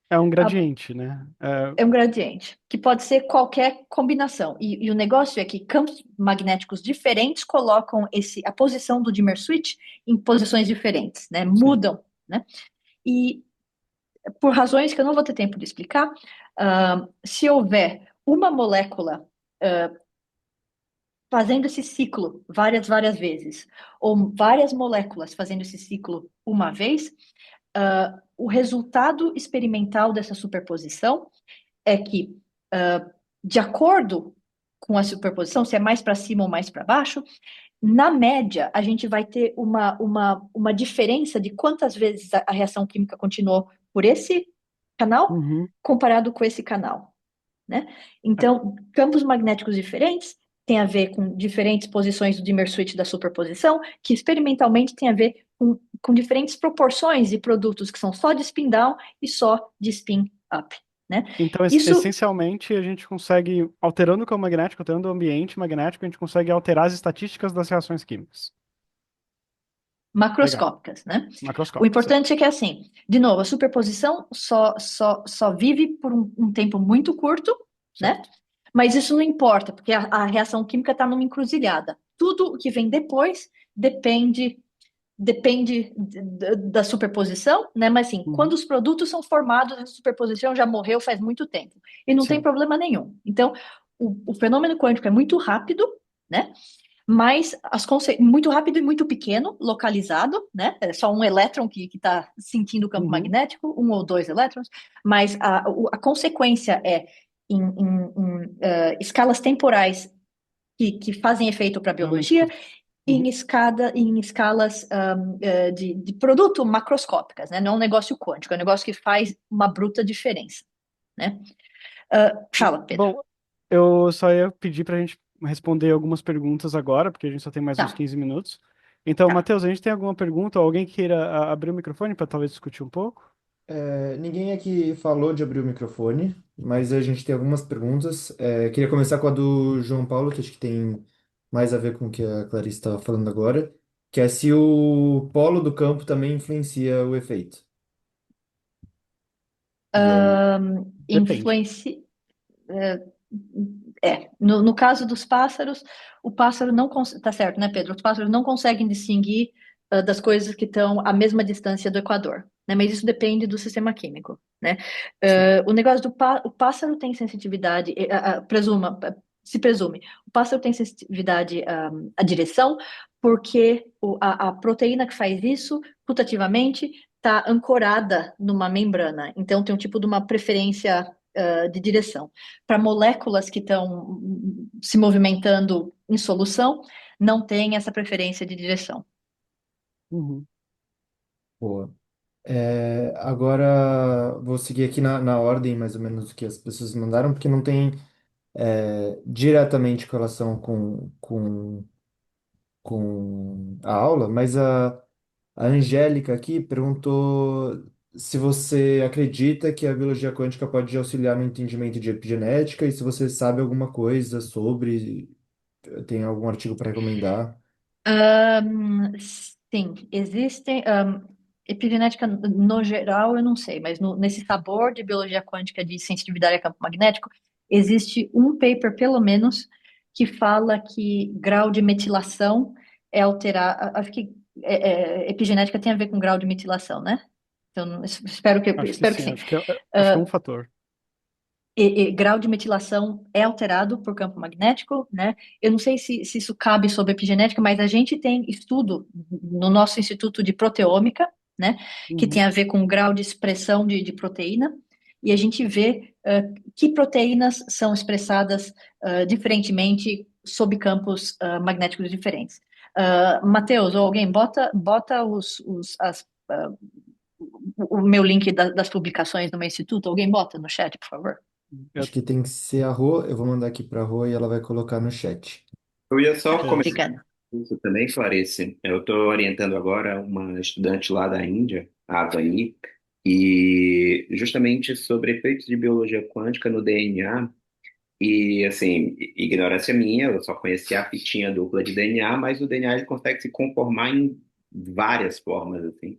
É um A- gradiente, né? É um gradiente, que pode ser qualquer combinação. E o negócio é que campos magnéticos diferentes colocam a posição do dimmer switch em posições diferentes, né? Sim. Mudam, né? E por razões que eu não vou ter tempo de explicar, se houver uma molécula fazendo esse ciclo várias vezes, ou várias moléculas fazendo esse ciclo uma vez, o resultado experimental dessa superposição é que, de acordo com a superposição, se é mais para cima ou mais para baixo, na média, a gente vai ter uma diferença de quantas vezes a reação química continuou por esse canal Uhum. comparado com esse canal, né? Então, campos magnéticos diferentes têm a ver com diferentes posições do dimmer switch da superposição, que experimentalmente tem a ver com diferentes proporções de produtos que são só de spin down e só de spin up, né? Então, Isso essencialmente, a gente consegue, alterando o campo magnético, alterando o ambiente magnético, a gente consegue alterar as estatísticas das reações químicas. Legal. macroscópicas, né? O Macroscópico, sim. importante é que, assim, de novo, a superposição só vive por um tempo muito curto, né? Certo. Mas isso não importa, porque a reação química está numa encruzilhada. Tudo o que vem depois depende da superposição, né? Mas, assim, quando Uhum. os produtos são formados, a superposição já morreu faz muito tempo. E não tem Sim. problema nenhum. Então, o fenômeno quântico é muito rápido, né? Mas muito rápido e muito pequeno, localizado, né? É só um elétron que está sentindo o campo Uhum. magnético, um ou dois elétrons, mas a consequência é em escalas temporais que fazem efeito para a Extremamente biologia, curto. e Uhum. em escalas de produto macroscópicas, né? Não é um negócio quântico, é um negócio que faz uma bruta diferença, né? Fala, Pedro. Bom, eu só ia pedir para a gente responder algumas perguntas agora, porque a gente só tem mais uns Tá, 15 minutos. Então, tá. Matheus, a gente tem alguma pergunta? Alguém queira abrir o microfone para talvez discutir um pouco? Ninguém aqui falou de abrir o microfone, mas a gente tem algumas perguntas. Queria começar com a do João Paulo, que acho que tem mais a ver com o que a Clarice estava falando agora, que é se o polo do campo também influencia o efeito. E aí, Depende. Influencia. No caso dos pássaros, o pássaro não tá certo, né, Pedro? Os pássaros não conseguem distinguir das coisas que estão à mesma distância do Equador, né? Mas isso depende do sistema químico, né? Sim. O negócio o pássaro tem sensitividade, se presume, o pássaro tem sensitividade à direção, porque a proteína que faz isso, putativamente, está ancorada numa membrana, então tem um tipo de uma preferência de direção. Para moléculas que estão se movimentando em solução, não tem essa preferência de direção. Uhum. Boa. Agora vou seguir aqui na ordem mais ou menos do que as pessoas mandaram, porque não tem diretamente relação com a aula, mas a Angélica aqui perguntou se você acredita que a biologia quântica pode auxiliar no entendimento de epigenética e se você sabe alguma coisa sobre, tem algum artigo para recomendar. Sim, existem. Epigenética, no geral, eu não sei, mas nesse sabor de biologia quântica de sensitividade a campo magnético, existe um paper, pelo menos, que fala que grau de metilação é alterar. Acho que epigenética tem a ver com grau de metilação, né? Então, Acho que espero que sim, sim. acho que é um fator. Grau de metilação é alterado por campo magnético, né? Eu não sei se isso cabe sobre epigenética, mas a gente tem estudo no nosso Instituto de Proteômica, né? Que tem Uhum. a ver com o grau de expressão de proteína, e a gente vê que proteínas são expressadas diferentemente sob campos magnéticos diferentes. Matheus, ou alguém, bota o meu link das publicações do meu instituto, alguém bota no chat, por favor. Eu- Acho que tem que ser a Rô, eu vou mandar aqui para a Rô e ela vai colocar no chat. Eu ia só comentar Beleza. Obrigada. isso também, Clarice. Eu estou orientando agora uma estudante lá da Índia, a Avani, e justamente sobre efeitos de biologia quântica no DNA. E, assim, ignorância minha, eu só conhecia a fitinha dupla de DNA, mas o DNA ele consegue se conformar em várias formas, assim.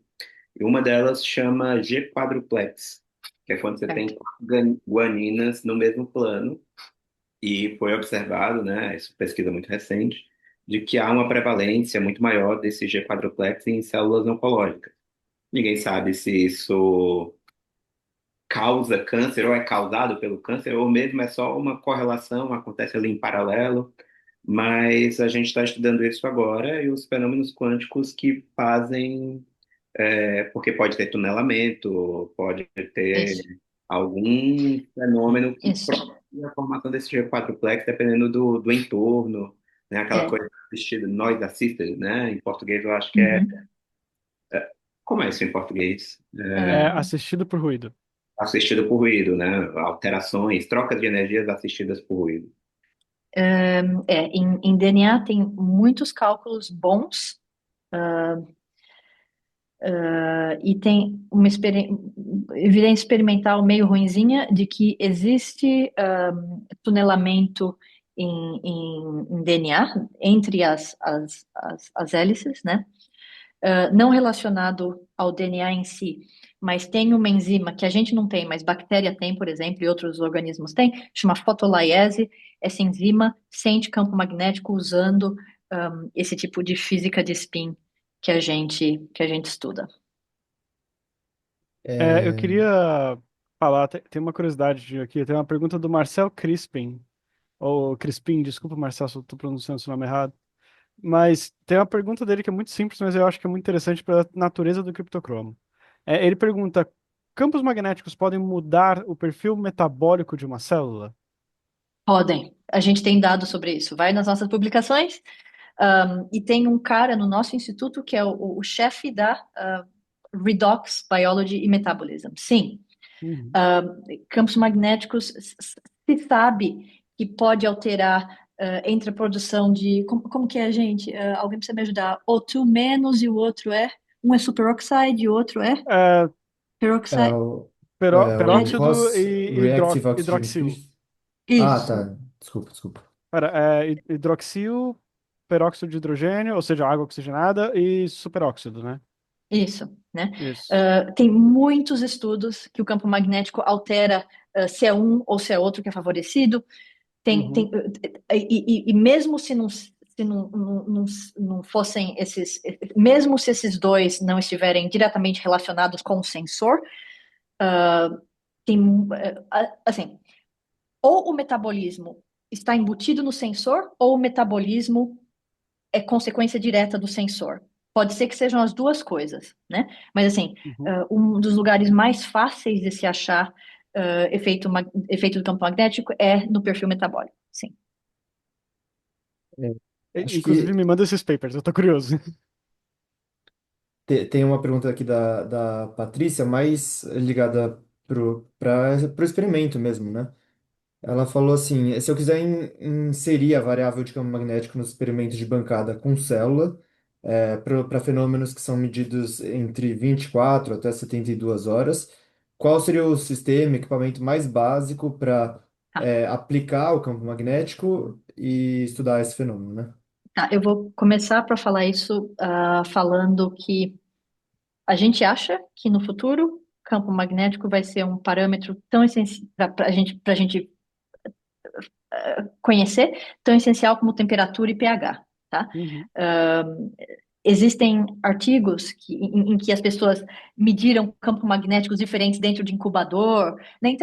E uma delas chama G-quadruplex, que é quando você tem Certo. quatro guaninas no mesmo plano. E foi observado, né, isso é pesquisa muito recente, de que há uma prevalência muito maior desse G-quadruplex em células oncológicas. Ninguém sabe se isso causa câncer ou é causado pelo câncer, ou mesmo é só uma correlação, acontece ali em paralelo, mas a gente está estudando isso agora e os fenômenos quânticos que fazem, porque pode ter tunelamento, pode ter Isso, algum fenômeno que isso. propicia a formação desse G4-plex, dependendo do entorno, né? Aquela É. coisa assistida, noise assisted, né? Em português eu acho que é, Uhum. como é isso em português? É Ah, assistido por ruído. Assistido por ruído, né? Alterações, trocas de energias assistidas por ruído. em DNA tem muitos cálculos bons, e tem uma evidência experimental meio ruinzinha de que existe tunelamento em DNA entre as hélices, né? Não relacionado ao DNA em si, mas tem uma enzima que a gente não tem, mas bactéria tem, por exemplo, e outros organismos têm, chama fotoliese. Essa enzima sente campo magnético usando esse tipo de física de spin que a gente estuda. Eu É, queria falar, tem uma curiosidade aqui, tem uma pergunta do Marcel Crispin, ou Crispin, desculpa, Marcel, se eu estou pronunciando seu nome errado. Mas tem uma pergunta dele que é muito simples, mas eu acho que é muito interessante para a natureza do criptocromo. Ele pergunta: campos magnéticos podem mudar o perfil metabólico de uma célula? Podem. A gente tem dados sobre isso. Vai nas nossas publicações. E tem um cara no nosso instituto que é o chefe da Redox Biology e Metabolism. Sim, Uhum. campos magnéticos se sabe que pode alterar entre a produção de. Como que é, gente? Alguém precisa me ajudar. O2 menos e o outro é. Um é superoxide e o outro é É, é peroxide. o, o Red. peróxido Ross e Reactive Oxygen hidroxil. Species. Ah, Isso, tá. Desculpa, desculpa. Hidroxil, peróxido de hidrogênio, ou seja, água oxigenada, e superóxido, né? isso, né? Isso. Tem muitos estudos que o campo magnético altera se é um ou se é outro que é favorecido. Uhum. E mesmo se não fossem mesmo se esses dois não estiverem diretamente relacionados com o sensor, tem, assim, ou o metabolismo está embutido no sensor, ou o metabolismo é consequência direta do sensor. Pode ser que sejam as duas coisas, né? Mas, assim, Uhum. um dos lugares mais fáceis de se achar efeito do campo magnético é no perfil metabólico, sim. É, acho Inclusive, que me manda esses papers, eu tô curioso. tem uma pergunta aqui da Patrícia, mais ligada pro experimento mesmo, né? Ela falou assim: se eu quiser inserir a variável de campo magnético no experimento de bancada com célula, para fenômenos que são medidos entre 24 até 72 horas, qual seria o sistema, equipamento mais básico para Tá, aplicar o campo magnético e estudar esse fenômeno, né? tá. Eu vou começar para falar isso falando que a gente acha que no futuro campo magnético vai ser um parâmetro tão essencial para a gente conhecer, tão essencial como temperatura e pH, tá? Uhum. Existem artigos em que as pessoas mediram campos magnéticos diferentes dentro de incubador, né?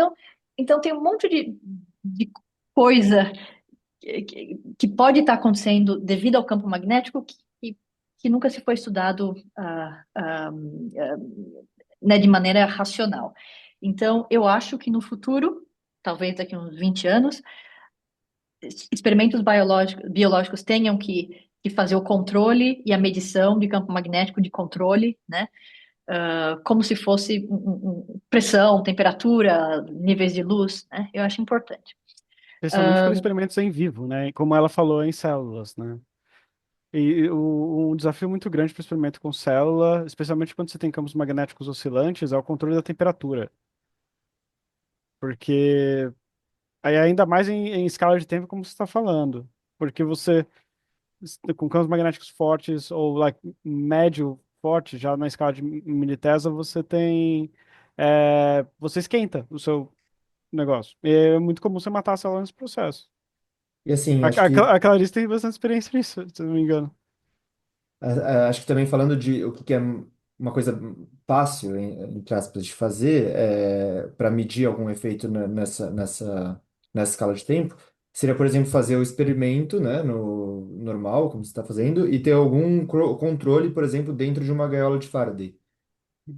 Então tem um monte de coisa que pode estar acontecendo devido ao campo magnético que nunca se foi estudado né, de maneira racional. Então, eu acho que no futuro, talvez daqui a uns 20 anos, experimentos biológicos tenham que fazer o controle e a medição de campo magnético de controle, né? Como se fosse pressão, temperatura, níveis de luz, né? Eu acho importante. Especialmente para experimentos em vivo, né? Como ela falou, em células, né? E um desafio muito grande para o experimento com célula, especialmente quando você tem campos magnéticos oscilantes, é o controle da temperatura. Porque aí ainda mais em escala de tempo, como você está falando. Porque você, com campos magnéticos fortes ou like, médio forte, já na escala de militesa, você tem. Você esquenta o seu negócio. E é muito comum você matar a célula nesse processo. E assim, A, acho que a Clarice tem bastante experiência nisso, se eu não me engano. Acho que também falando de o que que é uma coisa fácil, entre aspas, de fazer, para medir algum efeito nessa escala de tempo, seria, por exemplo, fazer o experimento, né, no normal, como você está fazendo, e ter algum controle, por exemplo, dentro de uma gaiola de Faraday.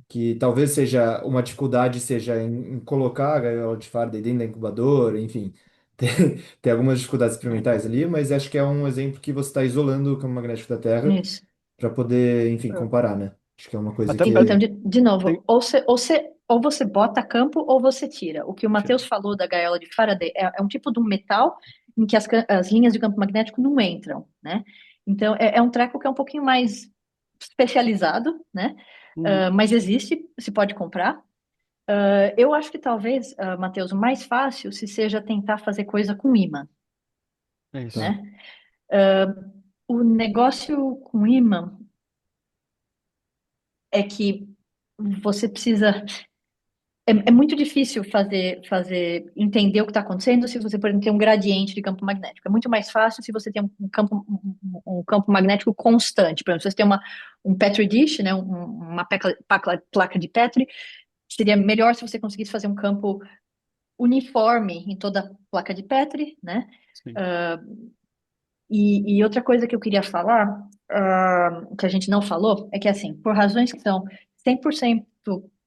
Que talvez seja uma dificuldade seja em colocar a gaiola de Faraday dentro da incubadora, enfim. Tem algumas dificuldades experimentais ali, mas acho que é um exemplo que você está isolando o campo magnético da Terra Isso. para poder, enfim, É. comparar, né? Acho que é uma coisa Até, Então, que. de novo, tem- ou você bota campo ou você tira. O que o tira. Matheus falou da gaiola de Faraday é um tipo de um metal em que as linhas de campo magnético não entram, né? Então, é um treco que é um pouquinho mais especializado, né? Uhum. Mas existe, se pode comprar. Eu acho que talvez, Matheus, o mais fácil se seja tentar fazer coisa com ímã, É isso. Tá. né? O negócio com ímã é que você precisa. É muito difícil entender o que está acontecendo se você, por exemplo, tem um gradiente de campo magnético. É muito mais fácil se você tem um campo magnético constante. Por exemplo, se você tem um Petri dish, né, uma placa de Petri, seria melhor se você conseguisse fazer um campo uniforme em toda a placa de Petri, né? Sim. E outra coisa que eu queria falar, que a gente não falou, é que, assim, por razões que são 100%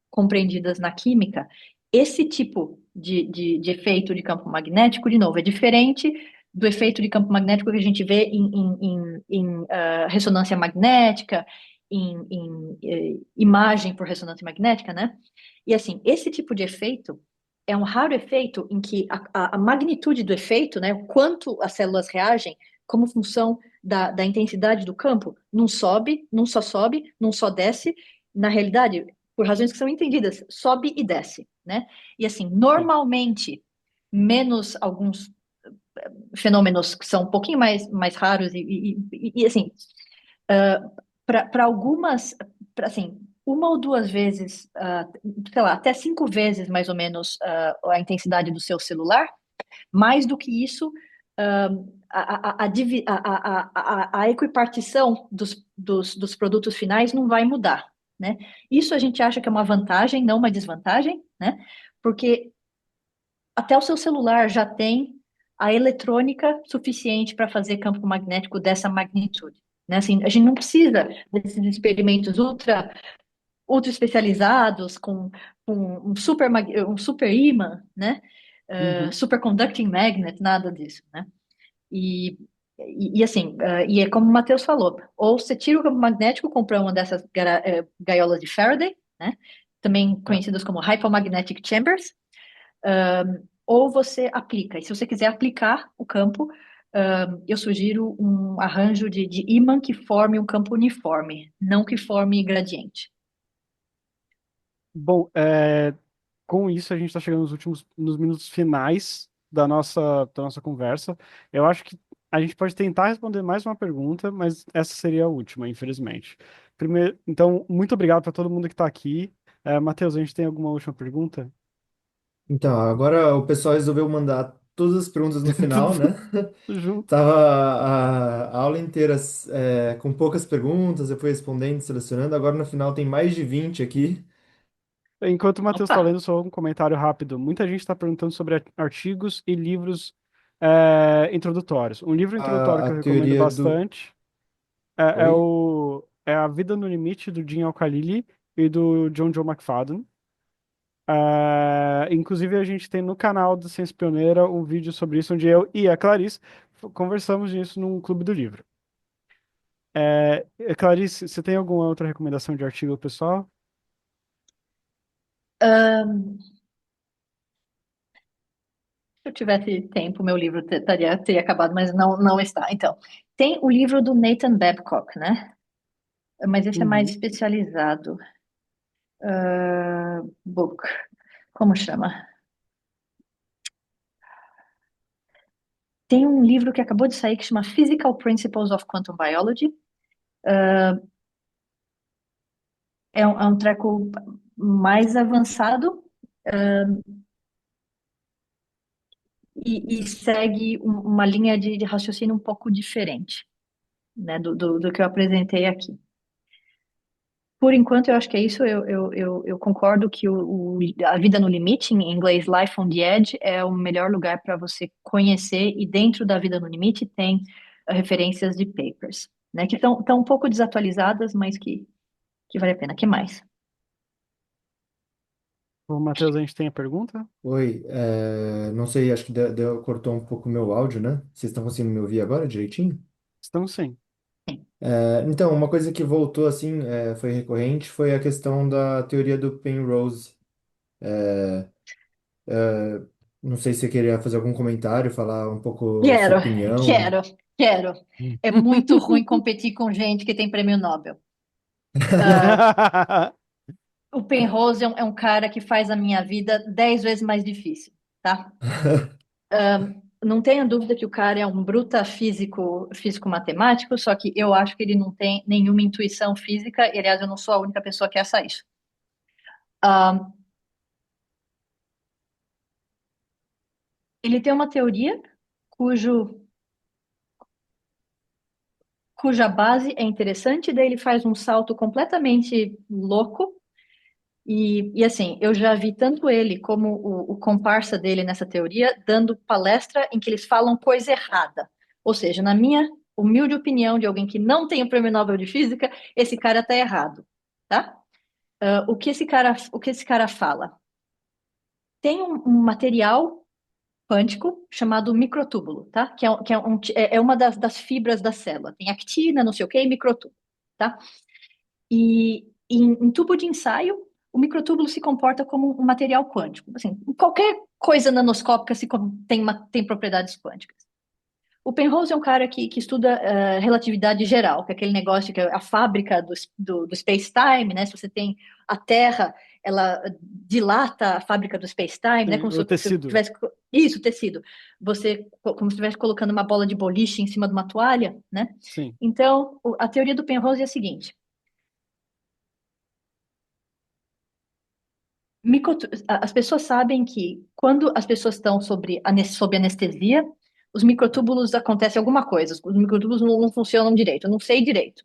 compreendidas na química, esse tipo de efeito de campo magnético, de novo, é diferente do efeito de campo magnético que a gente vê em ressonância magnética, imagem por ressonância magnética, né? E, assim, esse tipo de efeito é um raro efeito em que a magnitude do efeito, né, o quanto as células reagem, como função da intensidade do campo, não sobe, não só desce. Na realidade, por razões que são entendidas, sobe e desce, né? E assim, Sim. normalmente, menos alguns fenômenos que são um pouquinho mais raros e assim, para algumas, assim, uma ou duas vezes, sei lá, até 5 vezes mais ou menos a intensidade do seu celular, Mais do que isso, a equipartição dos produtos finais não vai mudar, né? Isso a gente acha que é uma vantagem, não uma desvantagem, né? Porque até o seu celular já tem a eletrônica suficiente para fazer campo magnético dessa magnitude, né? Assim, a gente não precisa desses experimentos ultra especializados com um super ímã, né? Uhum. Superconducting magnet, nada disso, né? E, e assim, e é como o Matheus falou, ou você tira o campo magnético, compra uma dessas gaiolas de Faraday, né? Também É. conhecidas como hypomagnetic chambers, ou você aplica. E se você quiser aplicar o campo, eu sugiro um arranjo de ímã que forme um campo uniforme, não que forme gradiente. Bom, com isso a gente está chegando nos minutos finais da nossa conversa. Eu acho que a gente pode tentar responder mais uma pergunta, mas essa seria a última, infelizmente. Primeiro, então, muito obrigado para todo mundo que está aqui. Matheus, a gente tem alguma última pergunta? Então, agora o pessoal resolveu mandar todas as perguntas no final, né? Tudo junto. Tava a aula inteira com poucas perguntas, eu fui respondendo, selecionando. Agora no final tem mais de 20 aqui. Enquanto o Matheus Opa! está lendo, só um comentário rápido. Muita gente está perguntando sobre artigos e livros introdutórios. Um livro introdutório A que eu recomendo teoria do. bastante Oi? é A Vida no Limite, do Jim Al-Khalili e do John Joe McFadden. Inclusive, a gente tem no canal do Ciência Pioneira um vídeo sobre isso, onde eu e a Clarice conversamos nisso num clube do livro. Clarice, você tem alguma outra recomendação de artigo, pessoal? Ahn, Se eu tivesse tempo, meu livro teria acabado, mas não está. Então, tem o livro do Nathan Babcock, né? Mas esse é mais Uhum. especializado. Book. Como chama? Tem um livro que acabou de sair que chama Physical Principles of Quantum Biology. É um treco mais avançado, e segue uma linha de raciocínio um pouco diferente, né, do que eu apresentei aqui. Por enquanto, eu acho que é isso. Eu concordo que a vida no limite, em inglês, Life on the Edge, é o melhor lugar para você conhecer, e dentro da vida no limite tem referências de papers, né, que estão um pouco desatualizadas, mas que vale a pena. Que mais? Bom, Matheus, a gente tem a pergunta? Oi, não sei, acho que cortou um pouco o meu áudio, né? Vocês estão conseguindo me ouvir agora direitinho? Estamos sim. Então, uma coisa que voltou assim, foi recorrente, foi a questão da teoria do Penrose. É, não sei se você queria fazer algum comentário, falar um pouco sua Quero, opinião. quero, quero. É muito ruim competir com gente que tem prêmio Nobel. Ah, o Penrose é um cara que faz a minha vida 10 vezes mais difícil, tá? Não tenha dúvida que o cara é um bruta físico-matemático, só que eu acho que ele não tem nenhuma intuição física, e, aliás, eu não sou a única pessoa que acha isso. Ah, ele tem uma teoria cujo, cuja base é interessante, daí ele faz um salto completamente louco. E assim, eu já vi tanto ele como o comparsa dele nessa teoria dando palestra em que eles falam coisa errada. Ou seja, na minha humilde opinião de alguém que não tem o Prêmio Nobel de Física, esse cara está errado, tá? O que esse cara fala? Tem um material quântico chamado microtúbulo, tá? Que é uma das fibras da célula. Tem actina, não sei o quê, e microtúbulo, tá? E em tubo de ensaio, o microtúbulo se comporta como um material quântico. Assim, qualquer coisa nanoscópica tem propriedades quânticas. O Penrose é um cara que estuda relatividade geral, que é aquele negócio que é a fábrica do space-time, né? Se você tem a Terra, ela dilata a fábrica do space-time, né? Sim, Como se o você tecido. tivesse... Isso, tecido. Como se estivesse colocando uma bola de boliche em cima de uma toalha, né? Sim. Então, a teoria do Penrose é a seguinte: As pessoas sabem que quando as pessoas estão sob anestesia, os microtúbulos acontece alguma coisa, os microtúbulos não funcionam direito, eu não sei direito.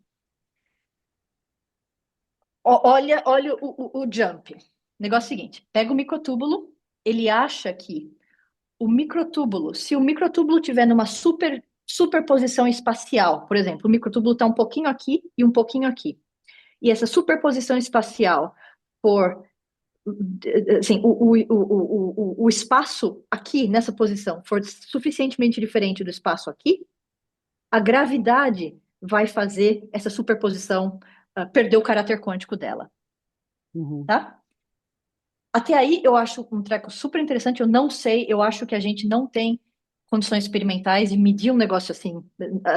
Olha o jump. Negócio seguinte: pega o microtúbulo, ele acha que se o microtúbulo tiver numa superposição espacial, por exemplo, o microtúbulo está um pouquinho aqui e um pouquinho aqui, e essa superposição espacial for assim, o espaço aqui nessa posição for suficientemente diferente do espaço aqui, a gravidade vai fazer essa superposição perder o caráter quântico dela, Uhum. tá? Até aí eu acho um treco super interessante. Eu não sei, eu acho que a gente não tem condições experimentais de medir um negócio assim,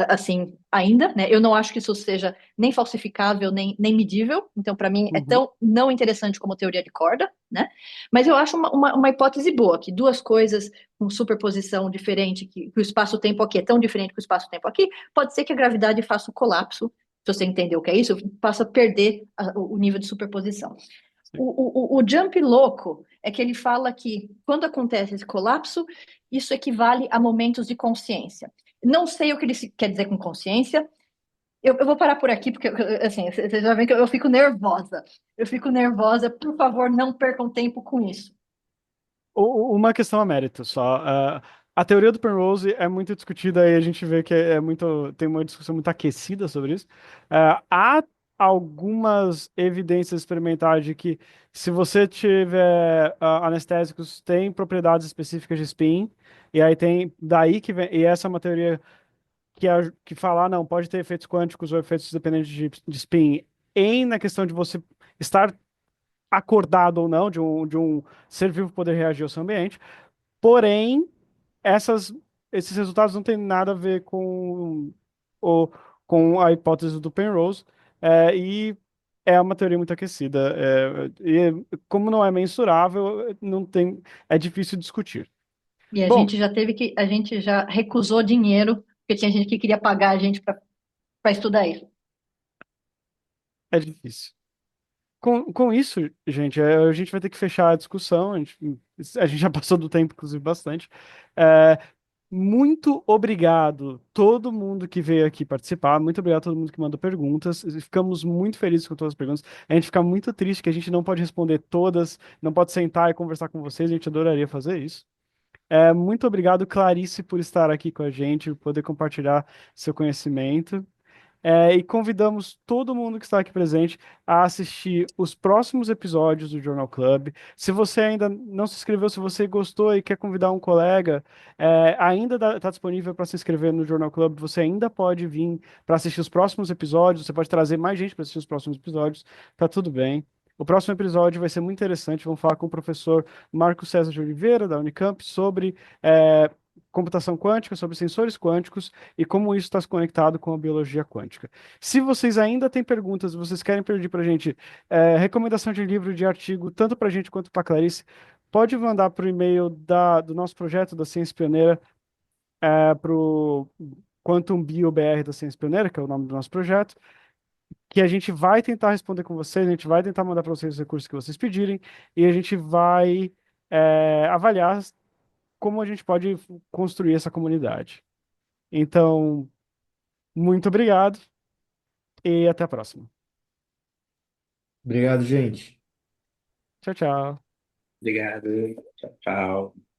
assim ainda, né? Eu não acho que isso seja nem falsificável, nem medível. Então, para mim, é Uhum. tão não interessante como teoria de corda, né? Mas eu acho uma hipótese boa, que duas coisas com superposição diferente, que o espaço-tempo aqui é tão diferente que o espaço-tempo aqui, pode ser que a gravidade faça o colapso, se você entender o que é isso, passa a perder o nível de superposição. Sim. O jump louco é que ele fala que quando acontece esse colapso, isso equivale a momentos de consciência. Não sei o que ele quer dizer com consciência. Eu vou parar por aqui, porque assim, vocês já veem que eu fico nervosa. Eu fico nervosa, por favor, não percam tempo com isso. Uma questão a mérito só. A teoria do Penrose é muito discutida e a gente vê que tem uma discussão muito aquecida sobre isso. Há algumas evidências experimentais de que se você tiver anestésicos, tem propriedades específicas de spin, e aí tem daí que vem, e essa é uma teoria que fala, não, pode ter efeitos quânticos ou efeitos dependentes de spin na questão de você estar acordado ou não, de um ser vivo poder reagir ao seu ambiente. Porém, essas, esses resultados não têm nada a ver o, com a hipótese do Penrose, e é uma teoria muito aquecida. E como não é mensurável, não tem, é difícil discutir. E Bom, a gente já recusou dinheiro, porque tinha gente que queria pagar a gente para estudar isso. é difícil. Com isso, gente, a gente vai ter que fechar a discussão. A gente já passou do tempo, inclusive, bastante. É, Muito obrigado todo mundo que veio aqui participar. Muito obrigado a todo mundo que mandou perguntas. Ficamos muito felizes com todas as perguntas. A gente fica muito triste que a gente não pode responder todas, não pode sentar e conversar com vocês. A gente adoraria fazer isso. Muito obrigado, Clarice, por estar aqui com a gente, por poder compartilhar seu conhecimento. E convidamos todo mundo que está aqui presente a assistir os próximos episódios do Journal Club. Se você ainda não se inscreveu, se você gostou e quer convidar um colega, ainda está disponível para se inscrever no Journal Club. Você ainda pode vir para assistir os próximos episódios. Você pode trazer mais gente para assistir os próximos episódios. Tá tudo bem. O próximo episódio vai ser muito interessante. Vamos falar com o professor Marco César de Oliveira, da Unicamp, sobre computação quântica, sobre sensores quânticos e como isso está conectado com a biologia quântica. Se vocês ainda têm perguntas, vocês querem pedir para a gente recomendação de livro, de artigo, tanto para a gente quanto para a Clarice, pode mandar para o e-mail do nosso projeto da Ciência Pioneira, para o Quantum BioBR da Ciência Pioneira, que é o nome do nosso projeto, que a gente vai tentar responder com vocês, a gente vai tentar mandar para vocês os recursos que vocês pedirem, e a gente vai avaliar como a gente pode construir essa comunidade. Então, muito obrigado e até a próxima. Obrigado, gente. Tchau, tchau. Obrigado. Tchau, tchau.